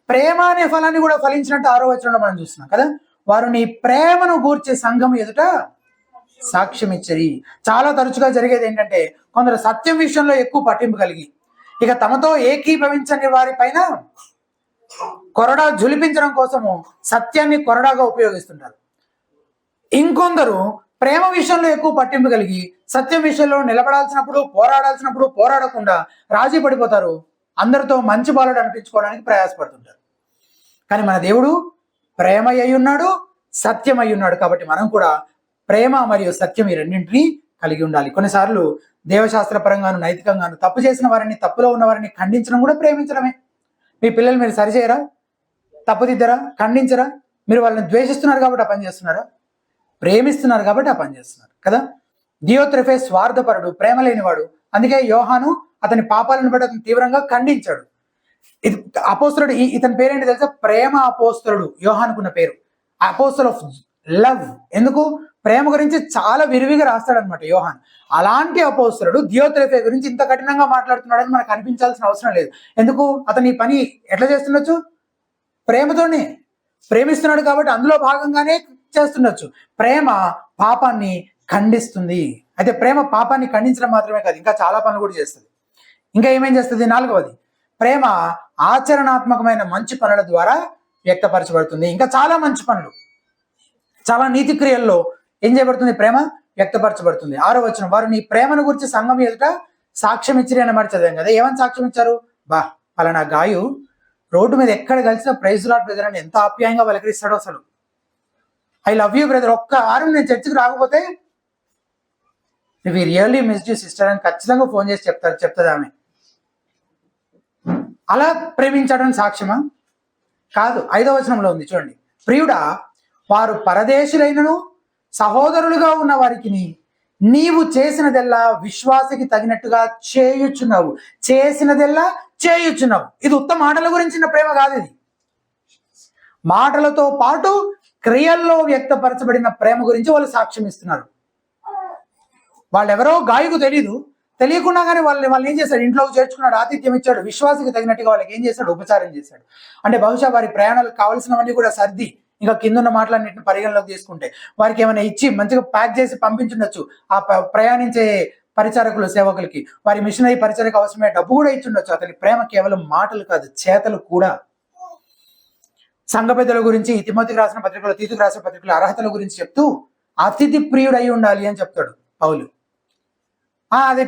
ప్రేమ అనే ఫలాన్ని కూడా ఫలించినట్టు 6వ వచనంలో మనం చూస్తున్నాం కదా. వారు నీ ప్రేమను గూర్చే సంఘం ఎదుట సాక్ష్యం ఇచ్చరి. చాలా తరచుగా జరిగేది ఏంటంటే, కొందరు సత్యం విషయంలో ఎక్కువ పట్టింపు కలిగి ఇక తమతో ఏకీభవించని వారి పైన కొరడా జులిపించడం కోసము సత్యాన్ని కొరడాగా ఉపయోగిస్తుంటారు. ఇంకొందరు ప్రేమ విషయంలో ఎక్కువ పట్టింపు కలిగి సత్యం విషయంలో నిలబడాల్సినప్పుడు, పోరాడాల్సినప్పుడు పోరాడకుండా రాజీ పడిపోతారు. అందరితో మంచి బాలుడు అనిపించుకోవడానికి ప్రయాసపడుతుంటారు. కానీ మన దేవుడు ప్రేమ అయి ఉన్నాడు, సత్యం అయి ఉన్నాడు. కాబట్టి మనం కూడా ప్రేమ మరియు సత్యం ఈ రెండింటినీ కలిగి ఉండాలి. కొన్నిసార్లు దేవశాస్త్ర పరంగాను, నైతికంగాను తప్పు చేసిన వారిని, తప్పులో ఉన్న వారిని ఖండించడం కూడా ప్రేమించడమే. మీ పిల్లలు మీరు సరిచేయరా? తప్పుదిద్దరా? ఖండించరా? మీరు వాళ్ళని ద్వేషిస్తున్నారు కాబట్టి ఆ పని చేస్తున్నారా? ప్రేమిస్తున్నారు కాబట్టి ఆ పని చేస్తున్నారు కదా. దియోత్రెఫే స్వార్థపరుడు, ప్రేమ లేనివాడు. అందుకే యోహాను అతని పాపాలను బట్టి అతను తీవ్రంగా ఖండించాడు. ఇది అపోస్తలుడు, ఇతని పేరేంటి తెలుసా? ప్రేమ అపోస్తలుడు. యోహానుకున్న పేరు అపోస్తల్ ఆఫ్ లవ్. ఎందుకు? ప్రేమ గురించి చాలా విరివిగా రాస్తాడనమాట యోహాన్. అలాంటి అపోస్తలుడు దియోత్రెఫే గురించి ఇంత కఠినంగా మాట్లాడుతున్నాడని మనకు అనిపించాల్సిన అవసరం లేదు. ఎందుకు? అతను ఈ పని ఎట్లా చేస్తుండొచ్చు? ప్రేమతోనే. ప్రేమిస్తున్నాడు కాబట్టి అందులో భాగంగానే చేస్తుండొచ్చు. ప్రేమ పాపాన్ని ఖండిస్తుంది. అయితే ప్రేమ పాపాన్ని ఖండించడం మాత్రమే కాదు, ఇంకా చాలా పనులు కూడా చేస్తుంది. ఇంకా ఏమేం చేస్తుంది? 4వది, ప్రేమ ఆచరణాత్మకమైన మంచి పనుల ద్వారా వ్యక్తపరచబడుతుంది. ఇంకా చాలా మంచి పనులు, చాలా నీతి క్రియల్లో ఏం చేయబడుతుంది? ప్రేమ వ్యక్తపరచబడుతుంది. 6వ వచనం, వారు నీ ప్రేమను గురించి సంఘం ఎదుట సాక్ష్యం ఇచ్చిరి అని మాట చదివాం కదా. ఏమని సాక్ష్యం ఇచ్చారు? పలానా గాయు రోడ్డు మీద ఎక్కడ కలిసిన ప్రైజ్ లాట్ బ్రదర్ అని ఎంత ఆప్యాయంగా పలకరిస్తాడో అసలు. I love you brother. ఒక్క వారం నేను చర్చికి రాకపోతే we really missed you sister అని ఖచ్చితంగా ఫోన్ చేసి చెప్తుంది ఆమె. అలా ప్రేమించడం సాక్ష్యమా? కాదు. 5వ వచనంలో ఉంది చూడండి, ప్రియుడా వారు పరదేశులైనను సహోదరులుగా ఉన్న వారికి నీవు చేసినదెల్లా విశ్వాసకి తగినట్టుగా చేయుచున్నావు. చేయుచున్నావు. ఇది ఉత్తమ మాటల గురించిన ప్రేమ కాదు. ఇది మాటలతో పాటు క్రియల్లో వ్యక్తపరచబడిన ప్రేమ గురించి వాళ్ళు సాక్ష్యం ఇస్తున్నారు. వాళ్ళెవరో గాయకు తెలియకుండా కానీ వాళ్ళు ఏం చేశాడు? ఇంట్లోకి చేర్చుకున్నాడు, ఆతిథ్యం ఇచ్చాడు, విశ్వాసకి తగినట్టుగా వాళ్ళకి ఏం చేశాడు? ఉపచారం చేశాడు. అంటే బహుశా వారి ప్రయాణాలకు కావాల్సినవన్నీ కూడా సర్ది, ఇంకా కింద మాటలన్నింటిని పరిగణలోకి తీసుకుంటే వారికి ఏమైనా ఇచ్చి మంచిగా ప్యాక్ చేసి పంపించుండొచ్చు. ఆ ప్రయాణించే పరిచారకులు, సేవకులకి, వారి మిషనరీ పరిచయకు అవసరమే డబ్బు కూడా ఇచ్చుండొచ్చు. అతని ప్రేమ కేవలం మాటలు కాదు, చేతలు కూడా. సంఘ పెద్దల గురించి తిమోతికి రాసిన పత్రికలో, తీతుకు రాసిన పత్రికలో అర్హతల గురించి చెప్తూ అతిథి ప్రియుడు అయి ఉండాలి అని చెప్తాడు పౌలు. అది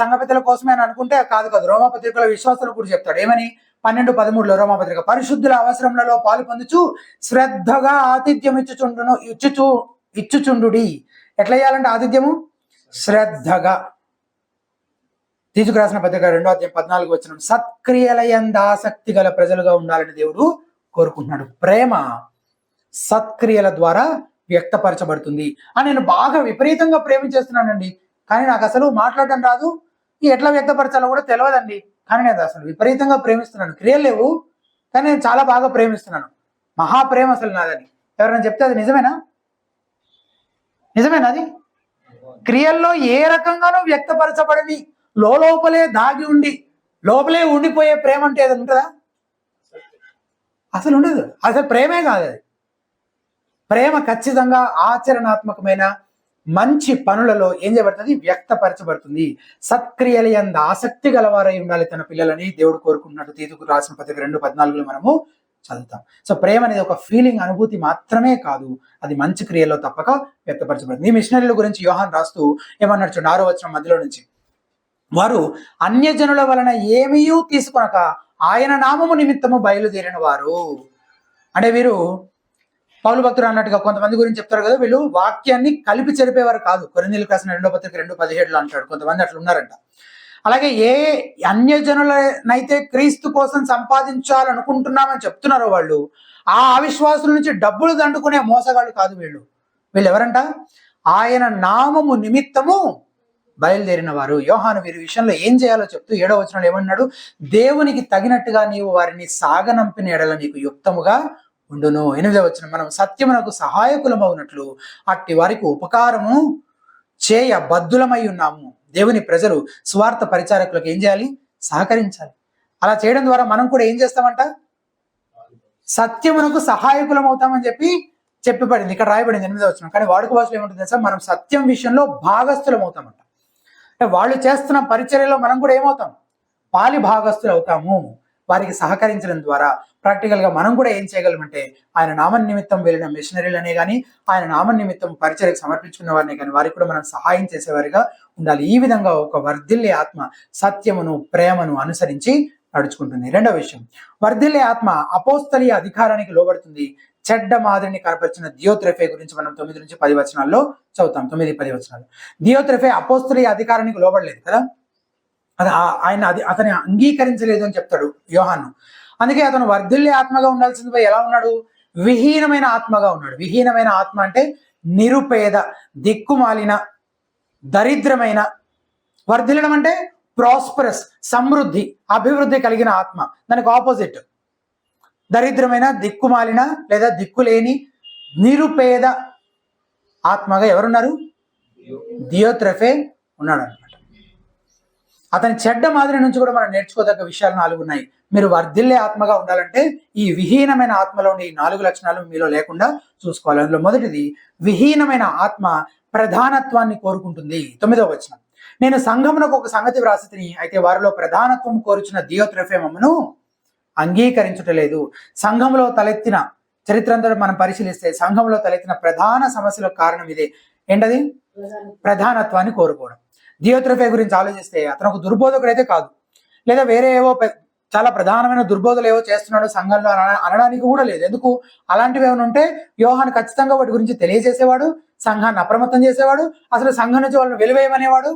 సంఘ పెద్దల కోసమే అని అనుకుంటే కాదు. రోమాపత్రికలో విశ్వాసాలు కూడా చెప్తాడు. ఏమని? 12:13 రోమాపత్రిక, పరిశుద్ధుల అవసరములలో పాలు పొందుచు శ్రద్ధగా ఆతిథ్యం ఇచ్చుచుండు. ఎట్లా చేయాలంటే ఆతిథ్యము? శ్రద్ధగా. తీతుకు రాసిన పత్రిక 2:14 సత్క్రియలయందు ఆసక్తి గల ప్రజలుగా ఉండాలని దేవుడు కోరుకుంటున్నాడు. ప్రేమ సత్క్రియల ద్వారా వ్యక్తపరచబడుతుంది. నేను బాగా విపరీతంగా ప్రేమించేస్తున్నానండి, కానీ నాకు అసలు మాట్లాడడం రాదు, ఎట్లా వ్యక్తపరచాలో కూడా తెలియదండి, కానీ నేను అసలు విపరీతంగా ప్రేమిస్తున్నాను. క్రియలు లేవు, కానీ నేను చాలా బాగా ప్రేమిస్తున్నాను. మహాప్రేమ అసలు నాదని ఎవరైనా చెప్తే అది నిజమేనా? అది క్రియల్లో ఏ రకంగానూ వ్యక్తపరచబడని లోపలే దాగి ఉండి లోపలే ఉండిపోయే ప్రేమ అంటే ఏదైనా ఉంటుందా? అసలు ఉండదు. అసలు ప్రేమే కాదు అది. ప్రేమ ఖచ్చితంగా ఆచరణాత్మకమైన మంచి పనులలో ఏం చేయబడుతుంది? వ్యక్తపరచబడుతుంది. సత్క్రియల యందు ఆసక్తి గలవారై ఉండాలి తన పిల్లలని దేవుడు కోరుకుంటున్నట్టు తీతుకు రాసిన పత్రిక 2:14 మనము చదువుతాం. సో ప్రేమ అనేది ఒక ఫీలింగ్, అనుభూతి మాత్రమే కాదు, అది మంచి క్రియలో తప్పక వ్యక్తపరచబడుతుంది. ఈ మిషనరీల గురించి యోహాన్ రాస్తూ ఏమన్నాడు చూడండి, 6వ వచనం మధ్యలో నుంచి, వారు అన్యజనుల వలన ఏమీ తీసుకొనక ఆయన నామము నిమిత్తము బయలుదేరిన వారు. అంటే వీరు పౌలు భక్తుడు అన్నట్టుగా కొంతమంది గురించి చెప్తారు కదా, వీళ్ళు వాక్యాన్ని కలిపి చెరిపేవారు కాదు. కొరింథీయులకు రాసిన 2వ పత్రిక 2:17 అంటాడు. కొంతమంది అట్లా ఉన్నారంట. అలాగే ఏ అన్యజనులనైతే క్రీస్తు కోసం సంపాదించాలనుకుంటున్నామని చెప్తున్నారో వాళ్ళు ఆ అవిశ్వాసుల నుంచి డబ్బులు దండుకునే మోసగాళ్ళు కాదు వీళ్ళు. వీళ్ళు ఎవరంట? ఆయన నామము నిమిత్తము బయలుదేరిన వారు. యోహాను వీరి విషయంలో ఏం చేయాలో చెప్తూ 7వ వచనంలో ఏమన్నాడు? దేవునికి తగినట్టుగా నీవు వారిని సాగనంపిన ఎడల నీకు యుక్తముగా ఉండును. 8వ వచనం, మనం సత్యమునకు సహాయకులమవునట్లు అట్టి వారికి ఉపకారము చేయ బద్దులమై ఉన్నాము. దేవుని ప్రజలు స్వార్థ పరిచారకులకు ఏం చేయాలి? సహకరించాలి. అలా చేయడం ద్వారా మనం కూడా ఏం చేస్తామంట? సత్యమునకు సహాయకులం అవుతామని చెప్పబడింది, ఇక్కడ రాయబడింది 8వ వచనం. కానీ వాడుక భాషలో ఏముంటుంది తెలుసా? మనం సత్యం విషయంలో భాగస్థులం అవుతామంట. అంటే వాళ్ళు చేస్తున్న పరిచర్యలో మనం కూడా ఏమవుతాం? పాలి భాగస్థులు అవుతాము. వారికి సహకరించడం ద్వారా ప్రాక్టికల్ గా మనం కూడా ఏం చేయగలమంటే, ఆయన నామ నిమిత్తం వెళ్ళిన మిషనరీలనే కానీ, ఆయన నామ నిమిత్తం పరిచర్యకు సమర్పించుకున్న వారిని కానీ వారికి కూడా మనం సహాయం చేసేవారిగా ఉండాలి. ఈ విధంగా ఒక వర్ధిల్లే ఆత్మ సత్యమును, ప్రేమను అనుసరించి నడుచుకుంటుంది. 2వ విషయం, వర్ధిల్లే ఆత్మ అపోస్తలీయ అధికారానికి లోబడుతుంది. చెడ్డ మాదిరిని కనపరిచిన దియోత్రెఫే గురించి మనం 9 నుంచి 10 వచనాల్లో చదువుతాం. 9-10 వచనాలు. దియోత్రెఫే అపోస్తలీయ అధికారానికి లోబడలేదు కదా, అతని అంగీకరించలేదు అని చెప్తాడు యోహాను. అందుకే అతను వర్ధిల్లే ఆత్మగా ఉండాల్సింది ఎలా ఉన్నాడు? విహీనమైన ఆత్మగా ఉన్నాడు. విహీనమైన ఆత్మ అంటే నిరుపేద, దిక్కుమాలిన, దరిద్రమైన. వర్ధిల్లడం అంటే ప్రాస్పరస్, సమృద్ధి, అభివృద్ధి కలిగిన ఆత్మ. దానికి ఆపోజిట్ దరిద్రమైన, దిక్కుమాలిన లేదా దిక్కులేని, నిరుపేద ఆత్మగా ఎవరున్నారు? దియోత్రెఫే ఉన్నాడు అనమాట. అతని చెడ్డ మాదిరి నుంచి కూడా మనం నేర్చుకోదగ్గ విషయాలు 4 ఉన్నాయి. మీరు వర్ధిల్లే ఆత్మగా ఉండాలంటే ఈ విహీనమైన ఆత్మలోని 4 లక్షణాలు మీలో లేకుండా చూసుకోవాలి. అందులో మొదటిది, విహీనమైన ఆత్మ ప్రధానత్వాన్ని కోరుకుంటుంది. 9వ వచనం, నేను సంఘమునకు ఒక సంగతి వ్రాసి తిని, అయితే వారిలో ప్రధానత్వం కోరుచున్న దియోత్రెఫే మమ్మను అంగీకరించుటలేదు. సంఘంలో తలెత్తిన చరిత్ర అంతా మనం పరిశీలిస్తే సంఘంలో తలెత్తిన ప్రధాన సమస్యలకు కారణం ఇదే. ఏంటది? ప్రధానత్వాన్ని కోరుకోవడం. దియోత్రెఫే గురించి ఆలోచిస్తే అతను ఒక దుర్బోధకుడు అయితే కాదు, లేదా వేరే ఏవో చాలా ప్రధానమైన దుర్బోధలు ఏవో చేస్తున్నాడు సంఘంలో అనడానికి కూడా లేదు. ఎందుకు? అలాంటివి ఏమైనా ఉంటే యోహాను ఖచ్చితంగా వాటి గురించి తెలియజేసేవాడు, సంఘాన్ని అప్రమత్తం చేసేవాడు, అసలు సంఘం నుంచి వాళ్ళని వెలివేయమనేవాడు.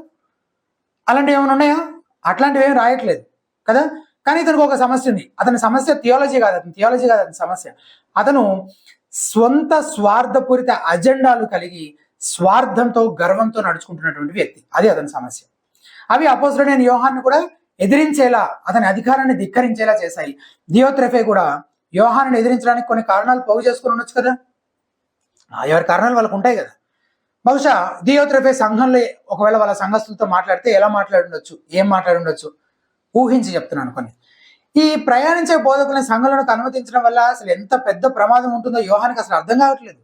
అలాంటివి ఏమైనా ఉన్నాయా? అట్లాంటివి ఏమి రాయట్లేదు కదా. కానీ ఇతనికి ఒక సమస్య ఉంది. అతని సమస్య థియాలజీ కాదు, అతని సమస్య. అతను స్వంత స్వార్థపూరిత అజెండాలు కలిగి స్వార్థంతో, గర్వంతో నడుచుకుంటున్నటువంటి వ్యక్తి. అది అతని సమస్య. అవి అపోస్తలుడైన యోహాన్ని కూడా ఎదిరించేలా, అతని అధికారాన్ని ధిక్కరించేలా చేశాయి. దియోత్రెఫే కూడా యోహాను ఎదిరించడానికి కొన్ని కారణాలు పోగు చేసుకుని ఉండొచ్చు కదా. ఎవరి కారణాలు వాళ్ళకు ఉంటాయి కదా. బహుశా దియోత్రెఫే సంఘంలో ఒకవేళ వాళ్ళ సంఘస్థులతో మాట్లాడితే ఎలా మాట్లాడుండొచ్చు, ఏం మాట్లాడుండొచ్చు ఊహించి చెప్తున్నాను కొన్ని. ఈ ప్రయాణించే బోధకులను సంఘంలోకి అనుమతించడం వల్ల అసలు ఎంత పెద్ద ప్రమాదం ఉంటుందో యోహానికి అసలు అర్థం కావట్లేదు.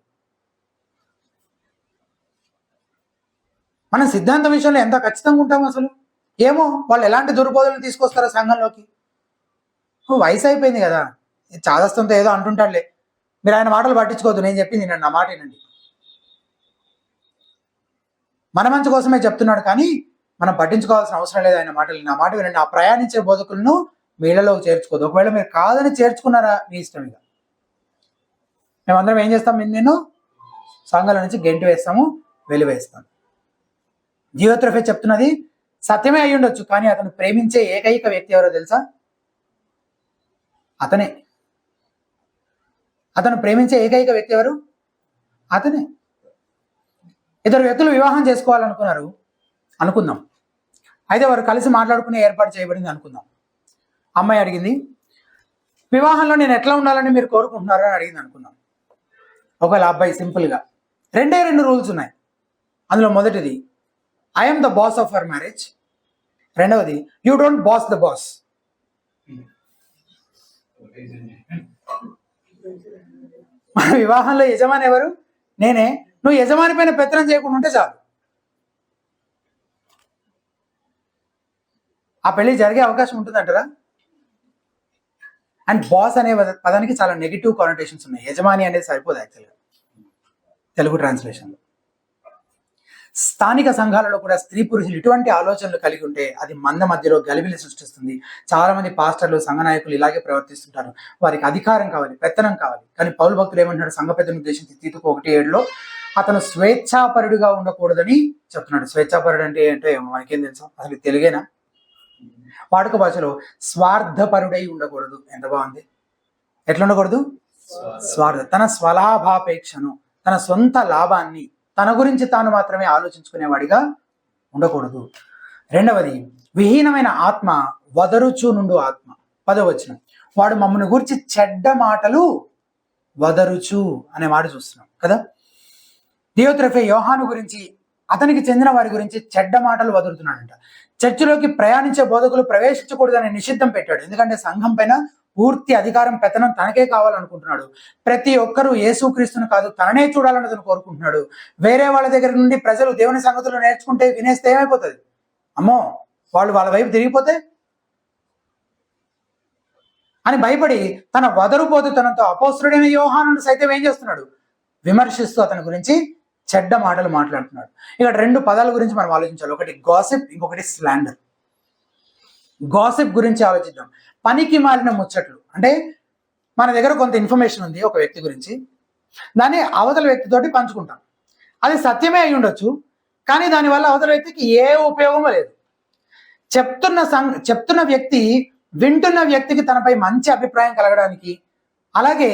మనం సిద్ధాంతం విషయంలో ఎంత ఖచ్చితంగా ఉంటాము అసలు? ఏమో వాళ్ళు ఎలాంటి దుర్బోధనలు తీసుకొస్తారో సంఘంలోకి. వయసు అయిపోయింది కదా, చాదస్తంతో ఏదో అంటుంటాడులే, మీరు ఆయన మాటలు పట్టించుకోవద్దు, నేను చెప్పింది నా మాట వినండి. మన మంచి కోసమే చెప్తున్నాడు, కానీ మనం పట్టించుకోవాల్సిన అవసరం లేదు ఆయన మాటలు. నా మాట వినండి. ఆ ప్రయాణించే బోధకులను మీళ్ళలోకి చేర్చుకోదు. ఒకవేళ మీరు కాదని చేర్చుకున్నారా మీ ఇష్టం. ఇక మేమందరం ఏం చేస్తాం? నేను సంఘాల నుంచి గెంటి వేస్తాము, వెలివేస్తాము. దియోత్రెఫే చెప్తున్నది సత్యమే అయి ఉండొచ్చు, కానీ అతను ప్రేమించే ఏకైక వ్యక్తి ఎవరో తెలుసా? అతనే. అతను ప్రేమించే ఏకైక వ్యక్తి ఎవరు? అతనే. ఇద్దరు వ్యక్తులు వివాహం చేసుకోవాలనుకున్నారు అనుకుందాం. అయితే వారు కలిసి మాట్లాడుకునే ఏర్పాటు చేయబడింది అనుకుందాం. అమ్మాయి అడిగింది, వివాహంలో నేను ఎట్లా ఉండాలని మీరు కోరుకుంటున్నారో అని అడిగింది అనుకుందాం. ఒకవేళ అబ్బాయి సింపుల్గా 2 రూల్స్ ఉన్నాయి. అందులో మొదటిది, I am the boss of our marriage. రెండవది, you don't boss the boss. మన వివాహంలో యజమాని ఎవరు? నేనే. నువ్వు యజమాని పైన పెత్తనం చేయకుండా ఉంటే చాలు. ఆ పెళ్లి జరిగే అవకాశం ఉంటుందంటారా? అండ్ బాస్ అనే పదానికి చాలా నెగిటివ్ కానోటేషన్స్ ఉన్నాయి. యజమాని అనేది సరిపోదు యాక్చువల్గా తెలుగు ట్రాన్స్లేషన్లో. స్థానిక సంఘాలలో కూడా స్త్రీ పురుషులు ఇటువంటి ఆలోచనలు కలిగి ఉంటే అది మంద మధ్యలో గలిబిలి సృష్టిస్తుంది. చాలా మంది పాస్టర్లు, సంఘ నాయకులు ఇలాగే ప్రవర్తిస్తుంటారు. వారికి అధికారం కావాలి, పెత్తనం కావాలి. కానీ పౌలు భక్తులు ఏమంటాడు? సంఘ పెద్దను ఉద్దేశించి తీతుకు 1:7 అతను స్వేచ్ఛాపరుడిగా ఉండకూడదని చెప్తున్నాడు. స్వేచ్ఛాపరుడు అంటే ఏంటో మనకేం తెలుసు? అసలు తెలుగేనా? వాడుక భాషలో స్వార్థపరుడై ఉండకూడదు. ఎంత బాగుంది! ఎట్లా ఉండకూడదు? స్వార్థ, తన స్వలాభాపేక్షను, తన సొంత లాభాన్ని, తన గురించి తాను మాత్రమే ఆలోచించుకునేవాడిగా ఉండకూడదు. రెండవది, విహీనమైన ఆత్మ వదరుచు నుండు ఆత్మ. 10వ వచనం, వాడు మమ్మల్ని గురించి చెడ్డ మాటలు వదరుచు అనే మాట చూస్తున్నాం కదా. దియోత్రెఫే యోహాను గురించి, అతనికి చెందిన వారి గురించి చెడ్డ మాటలు వదులుతున్నాడంట. చర్చిలోకి ప్రయాణించే బోధకులు ప్రవేశించకూడదని నిషిద్ధం పెట్టాడు. ఎందుకంటే సంఘం పైన పూర్తి అధికారం, పెత్తనం తనకే కావాలనుకుంటున్నాడు. ప్రతి ఒక్కరూ యేసుక్రీస్తును కాదు, తననే చూడాలని అతను కోరుకుంటున్నాడు. వేరే వాళ్ళ దగ్గర నుండి ప్రజలు దేవుని సంగతులు నేర్చుకుంటే, వినేస్తే ఏమైపోతుంది? అమ్మో, వాళ్ళు వాళ్ళ వైపు తిరిగిపోతే అని భయపడి తన వదరుపోతుతనంతో అపోస్తలుడైన యోహానును సైతం ఏం చేస్తున్నాడు? విమర్శిస్తూ అతని గురించి చెడ్డ మాటలు మాట్లాడుతున్నాడు. ఇక్కడ 2 పదాల గురించి మనం ఆలోచించాలి. ఒకటి గాసిప్, ఇంకొకటి స్లాండర్. గాసిప్ గురించి ఆలోచిద్దాం. పనికి మాలిన ముచ్చట్లు. అంటే మన దగ్గర కొంత ఇన్ఫర్మేషన్ ఉంది ఒక వ్యక్తి గురించి, దాన్ని అవతల వ్యక్తితోటి పంచుకుంటాం. అది సత్యమే అయి ఉండొచ్చు, కానీ దానివల్ల అవతల వ్యక్తికి ఏ ఉపయోగమో లేదు. చెప్తున్న వ్యక్తి వింటున్న వ్యక్తికి తనపై మంచి అభిప్రాయం కలగడానికి, అలాగే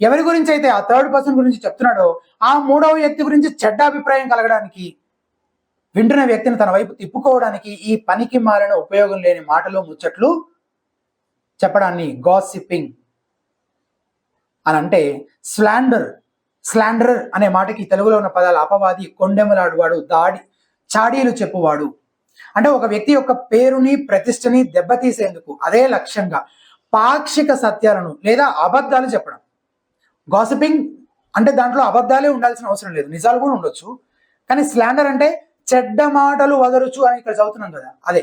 ఎవరి గురించి అయితే ఆ థర్డ్ పర్సన్ గురించి చెప్తున్నాడో ఆ 3వ వ్యక్తి గురించి చెడ్డ అభిప్రాయం కలగడానికి వింటున్న వ్యక్తిని తన వైపు తిప్పుకోవడానికి ఈ పనికి మారిన ఉపయోగం లేని మాటలు ముచ్చట్లు చెప్పడాన్ని గాసిప్పింగ్ అని అంటే. స్లాండర్ అనే మాటకి తెలుగులో ఉన్న పదాలు అపవాది, కొండెములాడువాడు, చాడీలు చెప్పువాడు. అంటే ఒక వ్యక్తి యొక్క పేరుని ప్రతిష్టని దెబ్బతీసేందుకు అదే లక్ష్యంగా పాక్షిక సత్యాలను లేదా అబద్ధాలు చెప్పడం. గాసిపింగ్ అంటే దాంట్లో అబద్ధాలే ఉండాల్సిన అవసరం లేదు, నిజాలు కూడా ఉండొచ్చు. కానీ స్లాండర్ అంటే చెడ్డ మాటలు వదరుచు అని ఇక్కడ చదువుతున్నాం కదా, అదే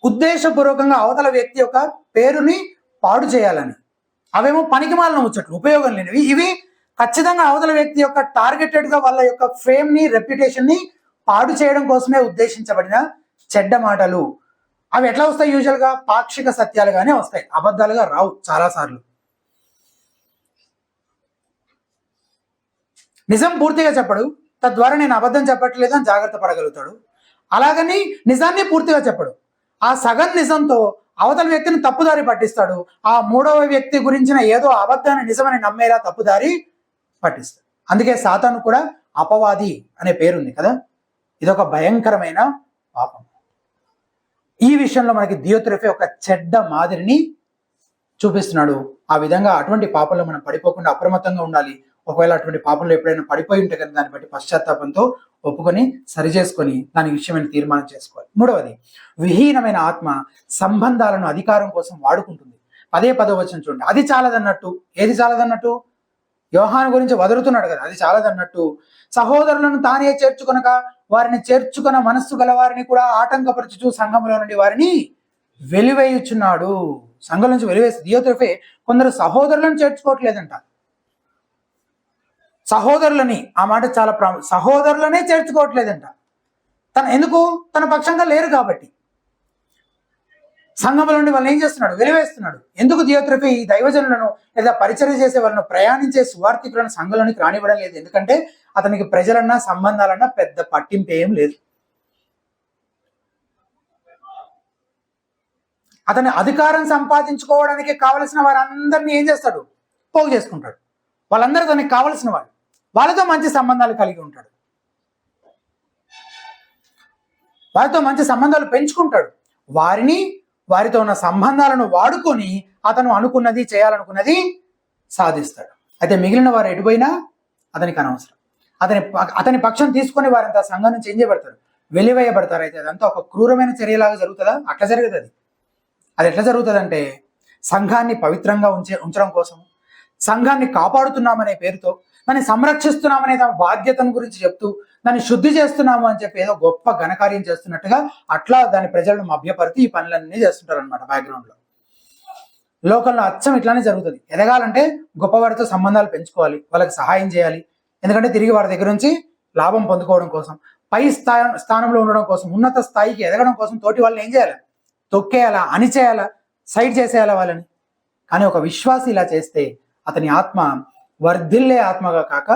ఉద్దేశపూర్వకంగా అవతల వ్యక్తి యొక్క పేరుని పాడు చేయాలని. అవేమో పనికిమాలిన ముచ్చట్లు, ఉపయోగం లేనివి. ఇవి ఖచ్చితంగా అవతల వ్యక్తి యొక్క టార్గెటెడ్ గా వాళ్ళ యొక్క ఫేమ్ ని, రెప్యుటేషన్ ని పాడు చేయడం కోసమే ఉద్దేశించబడిన చెడ్డ మాటలు. అవి ఎట్లా వస్తాయి? యూజువల్ గా పాక్షిక సత్యాలుగానే వస్తాయి, అబద్ధాలుగా రావు చాలా సార్లు. నిజం పూర్తిగా చెప్పడు, తద్వారా నేను అబద్ధం చెప్పట్లేదు అని జాగ్రత్త పడగలుగుతాడు. అలాగని నిజాన్ని పూర్తిగా చెప్పడు, ఆ సగం నిజంతో అవతల వ్యక్తిని తప్పుదారి పట్టిస్తాడు. ఆ మూడవ వ్యక్తి గురించిన ఏదో అబద్ధాన్ని నిజమని నమ్మేలా తప్పుదారి పట్టిస్తాడు. అందుకే సాతాను కూడా అపవాది అనే పేరుంది కదా. ఇదొక భయంకరమైన పాపం. ఈ విషయంలో మనకి దియోత్రెఫే ఒక చెడ్డ మాదిరిని చూపిస్తున్నాడు. ఆ విధంగా అటువంటి పాపంలో మనం పడిపోకుండా అప్రమత్తంగా ఉండాలి. ఒకవేళ అటువంటి పాపంలో ఎప్పుడైనా పడిపోయి ఉంటే కనుక దాన్ని బట్టి పశ్చాత్తాపంతో ఒప్పుకొని సరిచేసుకొని దాని విషయమైన తీర్మానం చేసుకోవాలి. మూడవది, విహీనమైన ఆత్మ సంబంధాలను అధికారం కోసం వాడుకుంటుంది. 10వ వచనం చూడండి. అది చాలదన్నట్టు, ఏది చాలదన్నట్టు? యోహాను గురించి వదులుతున్నాడు కదా, అది చాలదన్నట్టు సహోదరులను తానే చేర్చుకొనక వారిని చేర్చుకున్న మనస్సు గల వారిని కూడా ఆటంకపరచుచు సంఘంలో నుండి వారిని వెలివేయుచున్నాడు. సంఘం నుంచి వెలివేసి దియోత్రెఫే కొందరు సహోదరులను చేర్చుకోవట్లేదంట. సహోదరులని, ఆ మాట చాలా సహోదరులనే చేర్చుకోవట్లేదంట. ఎందుకు? తన పక్షంగా లేరు కాబట్టి. సంఘంలో నుండి వాళ్ళని ఏం చేస్తున్నాడు? వెలివేస్తున్నాడు. ఎందుకు దియోత్రెఫే ఈ దైవజనులను లేదా పరిచర్య చేసే వాళ్ళను, ప్రయాణించే సువార్థికులను సంఘంలోనికి రానివ్వడం లేదు? ఎందుకంటే అతనికి ప్రజలన్నా సంబంధాలన్నా పెద్ద పట్టింపు ఏం లేదు. అతని అధికారం సంపాదించుకోవడానికి కావలసిన వారందరినీ ఏం చేస్తాడు? పోగు చేసుకుంటాడు. వాళ్ళందరూ తనకి కావలసిన వాళ్ళు, వాళ్ళతో మంచి సంబంధాలు కలిగి ఉంటాడు, వారితో మంచి సంబంధాలు పెంచుకుంటాడు. వారితో ఉన్న సంబంధాలను వాడుకొని అతను అనుకున్నది, చేయాలనుకున్నది సాధిస్తాడు. అయితే మిగిలిన వారు ఎటుపోయినా అతనికి అనవసరం. అతని పక్షం తీసుకొని వారంతా సంఘం నుంచి ఏం చేయబడతారు? వెలివేయబడతారు. అయితే అదంతా ఒక క్రూరమైన చర్యలాగా జరుగుతుందా? అట్లా జరగదు. అది ఎట్లా జరుగుతుందంటే, సంఘాన్ని పవిత్రంగా ఉంచడం కోసం, సంఘాన్ని కాపాడుతున్నామనే పేరుతో, దాన్ని సంరక్షిస్తున్నామనే బాధ్యతను గురించి చెప్తూ, దాన్ని శుద్ధి చేస్తున్నాము అని చెప్పి ఏదో గొప్ప ఘనకార్యం చేస్తున్నట్టుగా అట్లా దాని ప్రజలను మభ్యపరిచి ఈ పనులన్నీ చేస్తుంటారు అనమాట. బ్యాక్గ్రౌండ్ లో లోకల్లో అచ్చం ఇట్లానే జరుగుతుంది. ఎదగాలంటే గొప్పవారితో సంబంధాలు పెంచుకోవాలి, వాళ్ళకి సహాయం చేయాలి. ఎందుకంటే తిరిగి వారి దగ్గర నుంచి లాభం పొందుకోవడం కోసం, పై స్థానంలో ఉండడం కోసం, ఉన్నత స్థాయికి ఎదగడం కోసం తోటి వాళ్ళని ఏం చేయాలి? తొక్కేయాలా, అణిచేయాలా, సైడ్ చేసేయాలా వాళ్ళని. కానీ ఒక విశ్వాసి ఇలా చేస్తే అతని ఆత్మ వర్ధిల్లే ఆత్మగా కాక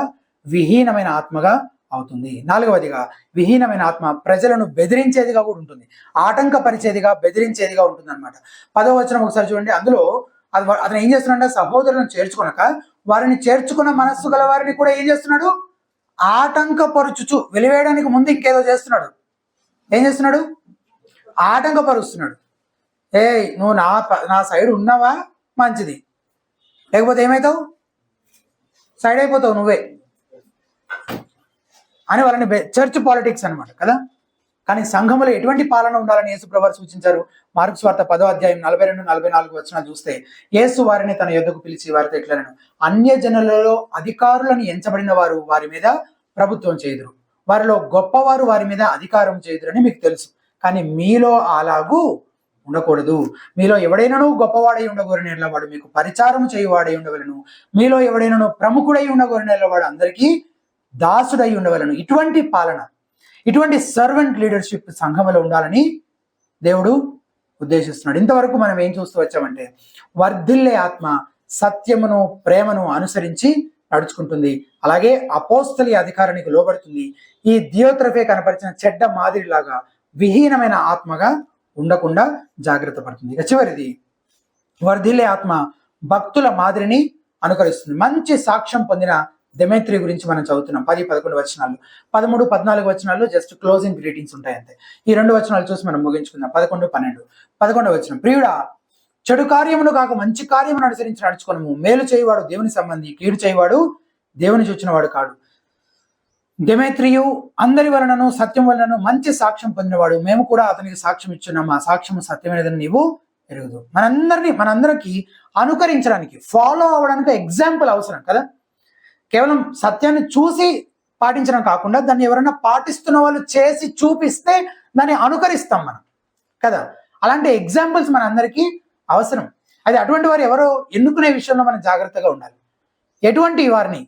విహీనమైన ఆత్మగా అవుతుంది. 4వదిగా, విహీనమైన ఆత్మ ప్రజలను బెదిరించేదిగా కూడా ఉంటుంది, ఆటంకపరిచేదిగా, బెదిరించేదిగా ఉంటుంది అనమాట. 10వ వచనం ఒకసారి చూడండి. అందులో అతను ఏం చేస్తున్నాడంటే, సహోదరులను చేర్చుకొనక వారిని చేర్చుకున్న మనస్సు గల వారిని కూడా ఏం చేస్తున్నాడు? ఆటంకపరుచుచు. వెలివేయడానికి ముందు ఇంకేదో చేస్తున్నాడు. ఏం చేస్తున్నాడు? ఆటంకపరుస్తున్నాడు. నువ్వు నా సైడ్ ఉన్నావా? మంచిది, లేకపోతే ఏమవుతావు? సైడ్ అయిపోతావు నువ్వే అని వాళ్ళని చర్చ్ పాలిటిక్స్ అనమాట కదా. కానీ సంఘంలో ఎటువంటి పాలన ఉండాలని యేసుప్రభువు సూచించారు? మార్కు సువార్త 10వ అధ్యాయం 42-44 వచనాలు చూస్తే, యేసు వారిని తన యొద్దకు పిలిచి వారితో ఇట్లనెను, అన్యజనులలో అధికారులను ఎంచబడిన వారు వారి మీద ప్రభుత్వం చేయుదురు, వారిలో గొప్పవారు వారి మీద అధికారం చేయుదురని మీకు తెలుసు. కానీ మీలో అలాగూ ఉండకూడదు. మీలో ఎవడైనాను గొప్పవాడై ఉండగోరిన వాడు మీకు పరిచారం చేయువాడై ఉండవలను. మీలో ఎవడైనాను ప్రముఖుడై ఉండగోరిన వాడు అందరికీ దాసుడై ఉండవలను. ఇటువంటి పాలన, ఇటువంటి సర్వెంట్ లీడర్షిప్ సంఘంలో ఉండాలని దేవుడు ఉద్దేశిస్తున్నాడు. ఇంతవరకు మనం ఏం చూస్తూ వచ్చామంటే, వర్ధిల్లే ఆత్మ సత్యమును, ప్రేమను అనుసరించి నడుచుకుంటుంది. అలాగే అపోస్తలి అధికారానికి లోబడుతుంది. ఈ దియోత్రెఫే కనపరిచిన చెడ్డ మాదిరిలాగా విహీనమైన ఆత్మగా ఉండకుండా జాగ్రత్త పడుతుంది. ఇక చివరిది, వర్ధిల్లే ఆత్మ భక్తుల మాదిరిని అనుకరిస్తుంది. మంచి సాక్ష్యం పొందిన దెమేత్రి గురించి మనం చదువుతున్నాం 10-11 వచనాలు. 13-14 వచనాల్లో జస్ట్ క్లోజింగ్ గ్రీటింగ్స్ ఉంటాయి అంతే. ఈ 2 వచనాలు చూసి మనం ముగించుకుందాం. 11-12. 11వ వచనం, ప్రియుడా చెడు కార్యమును కాక మంచి కార్యమును అనుసరించి నడుచుకొనుము. మేలు చేయవాడు దేవుని సంబంధి, కీడు చేయవాడు దేవుని చూచినవాడు కాడు. దెమేత్రియు అందరి వలనను సత్యం వలనను మంచి సాక్ష్యం పొందినవాడు. మేము కూడా అతనికి సాక్ష్యం ఇచ్చున్నాం, ఆ సాక్ష్యము సత్యమైనదని నీవు ఎరుగుదు. మనందరికీ అనుకరించడానికి, ఫాలో అవ్వడానికి ఎగ్జాంపుల్ అవసరం కదా. కేవలం సత్యాన్ని చూసి పాటించడం కాకుండా దాన్ని ఎవరైనా పాటిస్తున్న వాళ్ళు చేసి చూపిస్తే దాన్ని అనుకరిస్తాం మనం కదా. అలాంటి ఎగ్జాంపుల్స్ మన అందరికీ అవసరం. అది అటువంటి వారు ఎవరో ఎన్నుకునే విషయంలో మనం జాగ్రత్తగా ఉండాలి. ఎటువంటి వారిని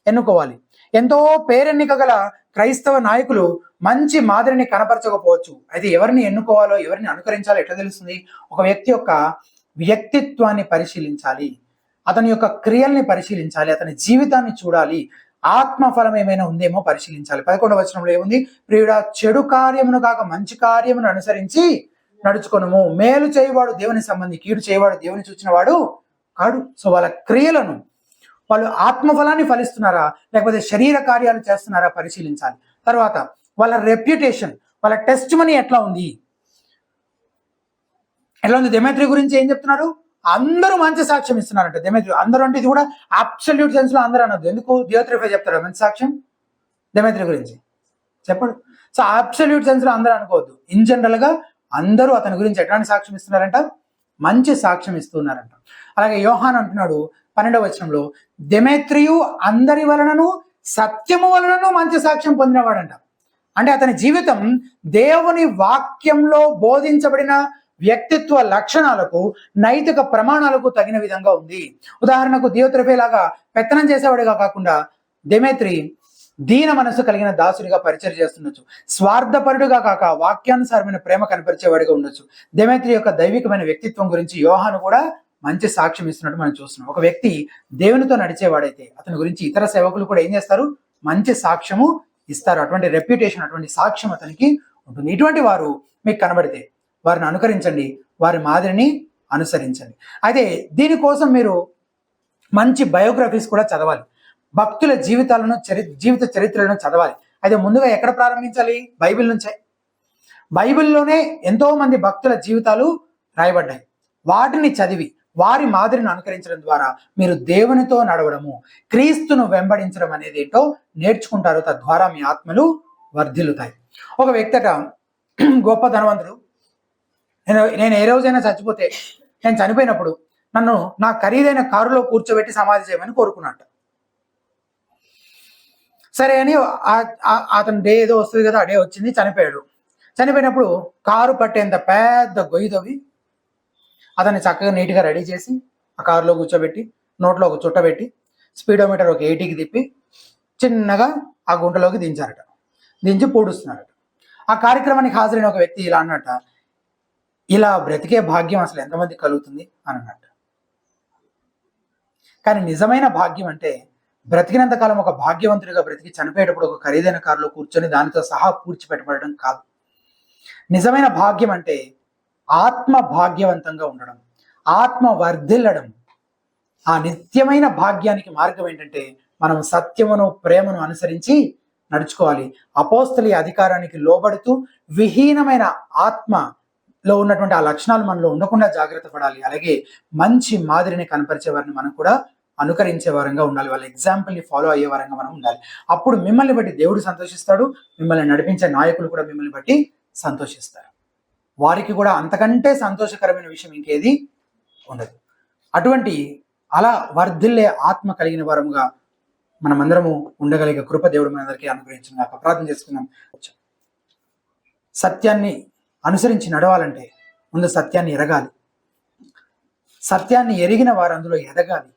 ఎన్నుకోవాలి? ఎంతో పేరెన్నిక గల క్రైస్తవ నాయకులు మంచి మాదిరిని కనపరచకపోవచ్చు. అయితే ఎవరిని ఎన్నుకోవాలో, ఎవరిని అనుకరించాలో ఎట్లా తెలుస్తుంది? ఒక వ్యక్తి యొక్క వ్యక్తిత్వాన్ని పరిశీలించాలి, అతని యొక్క క్రియల్ని పరిశీలించాలి, అతని జీవితాన్ని చూడాలి, ఆత్మఫలం ఏమైనా ఉందేమో పరిశీలించాలి. 11వ వచనంలో ఏముంది? ప్రియుడా చెడు కార్యమును కాక మంచి కార్యమును అనుసరించి నడుచుకొనుము. మేలు చేయవాడు దేవుని సంబంధి, కీడు చేయవాడు దేవుని చూచిన వాడు కాడు. సో వాళ్ళ క్రియలను, వాళ్ళు ఆత్మఫలాన్ని ఫలిస్తున్నారా లేకపోతే శరీర కార్యాలు చేస్తున్నారా పరిశీలించాలి. తర్వాత వాళ్ళ రెప్యుటేషన్, వాళ్ళ టెస్ట్ మనీ ఎట్లా ఉంది? దెమేత్రి గురించి ఏం చెప్తున్నారు? అందరూ మంచి సాక్ష్యం ఇస్తున్నారంట. దెమేత్రి అందరూ అంటే ఇది కూడా అబ్సల్యూట్ సెన్స్ లో అందరూ అనొద్దు. ఎందుకు? దియోత్రిఫై చెప్తాడు మంచి సాక్ష్యం దెమేత్రి గురించి చెప్పడు. సో అబ్సల్యూట్ సెన్స్ లో అందరూ అనుకోవద్దు. ఇన్ జనరల్ గా అందరూ అతని గురించి ఎట్లాంటి సాక్ష్యం ఇస్తున్నారంట? మంచి సాక్ష్యం ఇస్తున్నారంట. అలాగే యోహాన్ అంటున్నాడు 12వ వచనంలో, దెమేత్రియు అందరి వలనను సత్యము వలనను మంచి సాక్ష్యం పొందినవాడంట. అంటే అతని జీవితం దేవుని వాక్యంలో బోధించబడిన వ్యక్తిత్వ లక్షణాలకు, నైతిక ప్రమాణాలకు తగిన విధంగా ఉంది. ఉదాహరణకు దియోత్రిఫై లాగా పెత్తనం చేసేవాడిగా కాకుండా దెమేత్రి దీన మనసు కలిగిన దాసుడిగా పరిచయం చేస్తుండొచ్చు. స్వార్థపరుడుగా కాక వాక్యానుసారమైన ప్రేమ కనపరిచేవాడిగా ఉండొచ్చు. దెమేత్రి యొక్క దైవికమైన వ్యక్తిత్వం గురించి యోహాను కూడా మంచి సాక్ష్యం ఇస్తున్నట్టు మనం చూస్తున్నాం. ఒక వ్యక్తి దేవునితో నడిచేవాడైతే అతని గురించి ఇతర సేవకులు కూడా ఏం చేస్తారు? మంచి సాక్ష్యము ఇస్తారు. అటువంటి రెప్యుటేషన్, అటువంటి సాక్ష్యం అతనికి ఉంటుంది. ఇటువంటి వారు మీకు కనబడితే వారిని అనుకరించండి, వారి మాదిరిని అనుసరించండి. అయితే దీనికోసం మీరు మంచి బయోగ్రఫీస్ కూడా చదవాలి, భక్తుల జీవితాలను, జీవిత చరిత్రలను చదవాలి. అయితే ముందుగా ఎక్కడ ప్రారంభించాలి? బైబిల్ నుంచే. బైబిల్లోనే ఎంతో మంది భక్తుల జీవితాలు రాయబడ్డాయి. వాటిని చదివి వారి మాదిరిని అనుకరించడం ద్వారా మీరు దేవునితో నడవడము, క్రీస్తును వెంబడించడం అనేది ఏంటో నేర్చుకుంటారు. తద్వారా మీ ఆత్మలు వర్ధిల్లుతాయి. ఒక వ్యక్తి గొప్ప ధనవంతుడు, నేను ఏ రోజైనా చచ్చిపోతే, నేను చనిపోయినప్పుడు నన్ను నా ఖరీదైన కారులో కూర్చోబెట్టి సమాధి చేయమని కోరుకున్నట్టు. సరే అని అతని డే ఏదో వస్తుంది కదా, ఆ డే వచ్చింది, చనిపోయాడు. చనిపోయినప్పుడు కారు పట్టేంత పెద్ద గొయ్యి తవ్వి అతన్ని చక్కగా నీట్గా రెడీ చేసి ఆ కారులో కూర్చోబెట్టి, నోట్లో ఒక చుట్ట పెట్టి, స్పీడోమీటర్ ఒక 80కి తిప్పి చిన్నగా ఆ గుంటలోకి దించారట. దించి పూడుస్తున్నారట. ఆ కార్యక్రమానికి హాజరైన ఒక వ్యక్తి ఇలా అన్నట్ట, ఇలా బ్రతికే భాగ్యం అసలు ఎంతమంది కలుగుతుంది అని అన్నట్టు. కానీ నిజమైన భాగ్యం అంటే బ్రతికినంత కాలం ఒక భాగ్యవంతుడిగా బ్రతికి చనిపోయేటప్పుడు ఒక ఖరీదైన కారులో కూర్చొని దానితో సహా పూడ్చిపెట్టబడడం కాదు. నిజమైన భాగ్యం అంటే ఆత్మ భాగ్యవంతంగా ఉండడం, ఆత్మ వర్ధిల్లడం. ఆ నిత్యమైన భాగ్యానికి మార్గం ఏంటంటే మనం సత్యమును, ప్రేమను అనుసరించి నడుచుకోవాలి. అపోస్తలి అధికారానికి లోబడుతూ విహీనమైన ఆత్మలో ఉన్నటువంటి ఆ లక్షణాలు మనలో ఉండకుండా జాగ్రత్త పడాలి. అలాగే మంచి మాదిరిని కనపరిచే వారిని మనం కూడా అనుకరించే వారంగా ఉండాలి. వాళ్ళ ఎగ్జాంపుల్ని ఫాలో అయ్యే వారంగా మనం ఉండాలి. అప్పుడు మిమ్మల్ని బట్టి దేవుడు సంతోషిస్తాడు, మిమ్మల్ని నడిపించే నాయకులు కూడా మిమ్మల్ని బట్టి సంతోషిస్తారు. వారికి కూడా అంతకంటే సంతోషకరమైన విషయం ఇంకేది ఉండదు. అటువంటి అలా వర్ధిల్లే ఆత్మ కలిగిన వారముగా మనమందరము ఉండగలిగే కృప దేవుడు మనందరికీ అనుగ్రహించిన ప్రార్థన చేసుకుందాం. సత్యాన్ని అనుసరించి నడవాలంటే ముందు సత్యాన్ని ఎరగాలి. సత్యాన్ని ఎరిగిన వారు అందులో ఎదగాలి.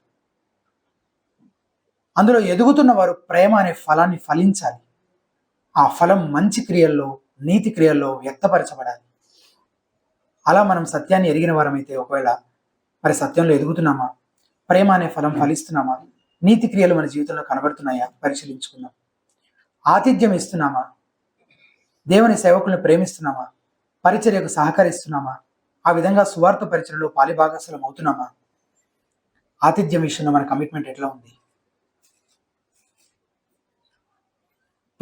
అందులో ఎదుగుతున్న వారు ప్రేమ అనే ఫలాన్ని ఫలించాలి. ఆ ఫలం మంచి క్రియల్లో, నీతి క్రియల్లో వ్యక్తపరచబడాలి. అలా మనం సత్యాన్ని ఎరిగిన వారమైతే ఒకవేళ మరి సత్యంలో ఎదుగుతున్నామా, ప్రేమ అనే ఫలం ఫలిస్తున్నామా, నీతి క్రియలు మన జీవితంలో కనబడుతున్నాయా పరిశీలించుకుందాం. ఆతిథ్యం ఇస్తున్నామా, దేవుని సేవకులను ప్రేమిస్తున్నామా, పరిచర్యకు సహకరిస్తున్నామా, ఆ విధంగా సువార్త పరిచర్యలో పాలిభాగస్సులం అవుతున్నామా? ఆతిథ్యం విషయంలో మన కమిట్మెంట్ ఎట్లా ఉంది?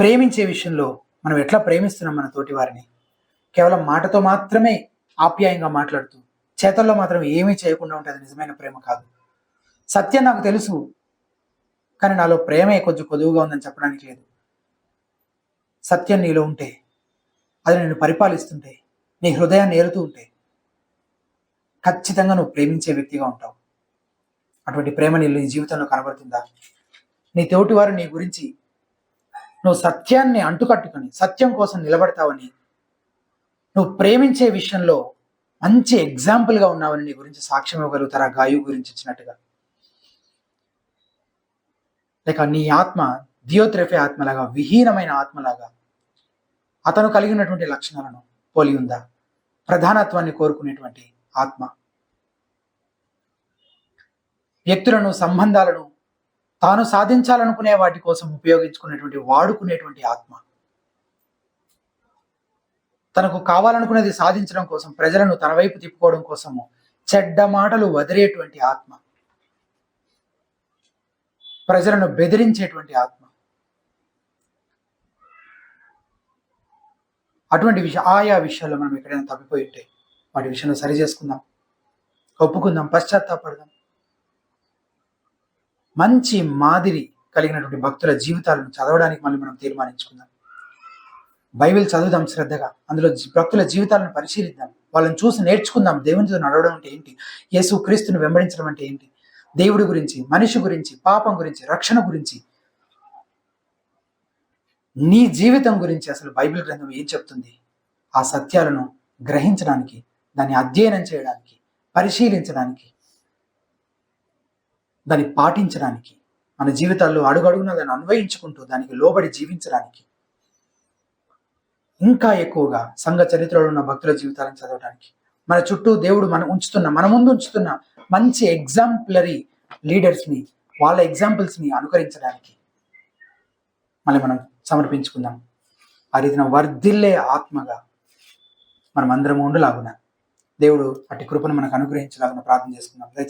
ప్రేమించే విషయంలో మనం ఎట్లా ప్రేమిస్తున్నాం మన తోటి వారిని? కేవలం మాటతో మాత్రమే ఆప్యాయంగా మాట్లాడుతూ చేతల్లో మాత్రం ఏమీ చేయకుండా ఉంటే అది నిజమైన ప్రేమ కాదు. సత్యం నాకు తెలుసు, కానీ నాలో ప్రేమే కొంచెం కొదువుగా ఉందని చెప్పడానికి లేదు. సత్యం నీలో ఉంటే, అది నిన్ను పరిపాలిస్తుంటే, నీ హృదయాన్ని ఏలుతూ ఉంటే ఖచ్చితంగా నువ్వు ప్రేమించే వ్యక్తిగా ఉంటావు. అటువంటి ప్రేమ నీళ్ళు నీ జీవితంలో కనబడుతుందా? నీ తోటి వారు నీ గురించి నువ్వు సత్యాన్ని అంటుకట్టుకొని సత్యం కోసం నిలబడతావని, నువ్వు ప్రేమించే విషయంలో మంచి ఎగ్జాంపుల్గా ఉన్నావని నీ గురించి సాక్ష్యం ఇవ్వగలుగుతారా? గాయు గురించి ఇచ్చినట్టుగా. లేక నీ ఆత్మ దియోత్రెఫే ఆత్మలాగా, విహీనమైన ఆత్మలాగా అతను కలిగి ఉన్నటువంటి లక్షణాలను పోలి ఉందా? ప్రధానత్వాన్ని కోరుకునేటువంటి ఆత్మ, వ్యక్తులను, సంబంధాలను తాను సాధించాలనుకునే వాటి కోసం ఉపయోగించుకునేటువంటి, వాడుకునేటువంటి ఆత్మ, తనకు కావాలనుకునేది సాధించడం కోసం, ప్రజలను తన వైపు తిప్పుకోవడం కోసము చెడ్డ మాటలు వదిలేటువంటి ఆత్మ, ప్రజలను బెదిరించేటువంటి ఆత్మ. అటువంటి ఆయా విషయాల్లో మనం ఎక్కడైనా తప్పిపోయి ఉంటే వాటి విషయంలో సరి చేసుకుందాం, ఒప్పుకుందాం, పశ్చాత్తాపడదాం. మంచి మాదిరి కలిగినటువంటి భక్తుల జీవితాలను చదవడానికి మళ్ళీ మనం తీర్మానించుకుందాం. బైబిల్ చదువుదాం శ్రద్ధగా, అందులో భక్తుల జీవితాలను పరిశీలిద్దాం, వాళ్ళని చూసి నేర్చుకుందాం. దేవునితో నడవడం అంటే ఏంటి, యేసు క్రీస్తుని వెంబడించడం అంటే ఏంటి, దేవుడి గురించి, మనిషి గురించి, పాపం గురించి, రక్షణ గురించి, నీ జీవితం గురించి అసలు బైబిల్ గ్రంథం ఏం చెప్తుంది? ఆ సత్యాలను గ్రహించడానికి, దాన్ని అధ్యయనం చేయడానికి, పరిశీలించడానికి, దాన్ని పాటించడానికి, మన జీవితాల్లో అడుగడుగున దాన్ని అన్వయించుకుంటూ దానికి లోబడి జీవించడానికి, ఇంకా ఎక్కువగా సంఘ చరిత్రలో ఉన్న భక్తుల జీవితాలను చదవడానికి, మన చుట్టూ దేవుడు మన ముందు ఉంచుతున్న మంచి ఎగ్జాంపులరీ లీడర్స్ని, వాళ్ళ ఎగ్జాంపుల్స్ని అనుకరించడానికి మళ్ళీ మనం సమర్పించుకుందాం. ఆ రీతిన వర్ధిల్లే ఆత్మగా మనం అందరం ఉండలాగున దేవుడు అట్టి కృపను మనకు అనుగ్రహించలాగున ప్రార్థన చేసుకుందాం.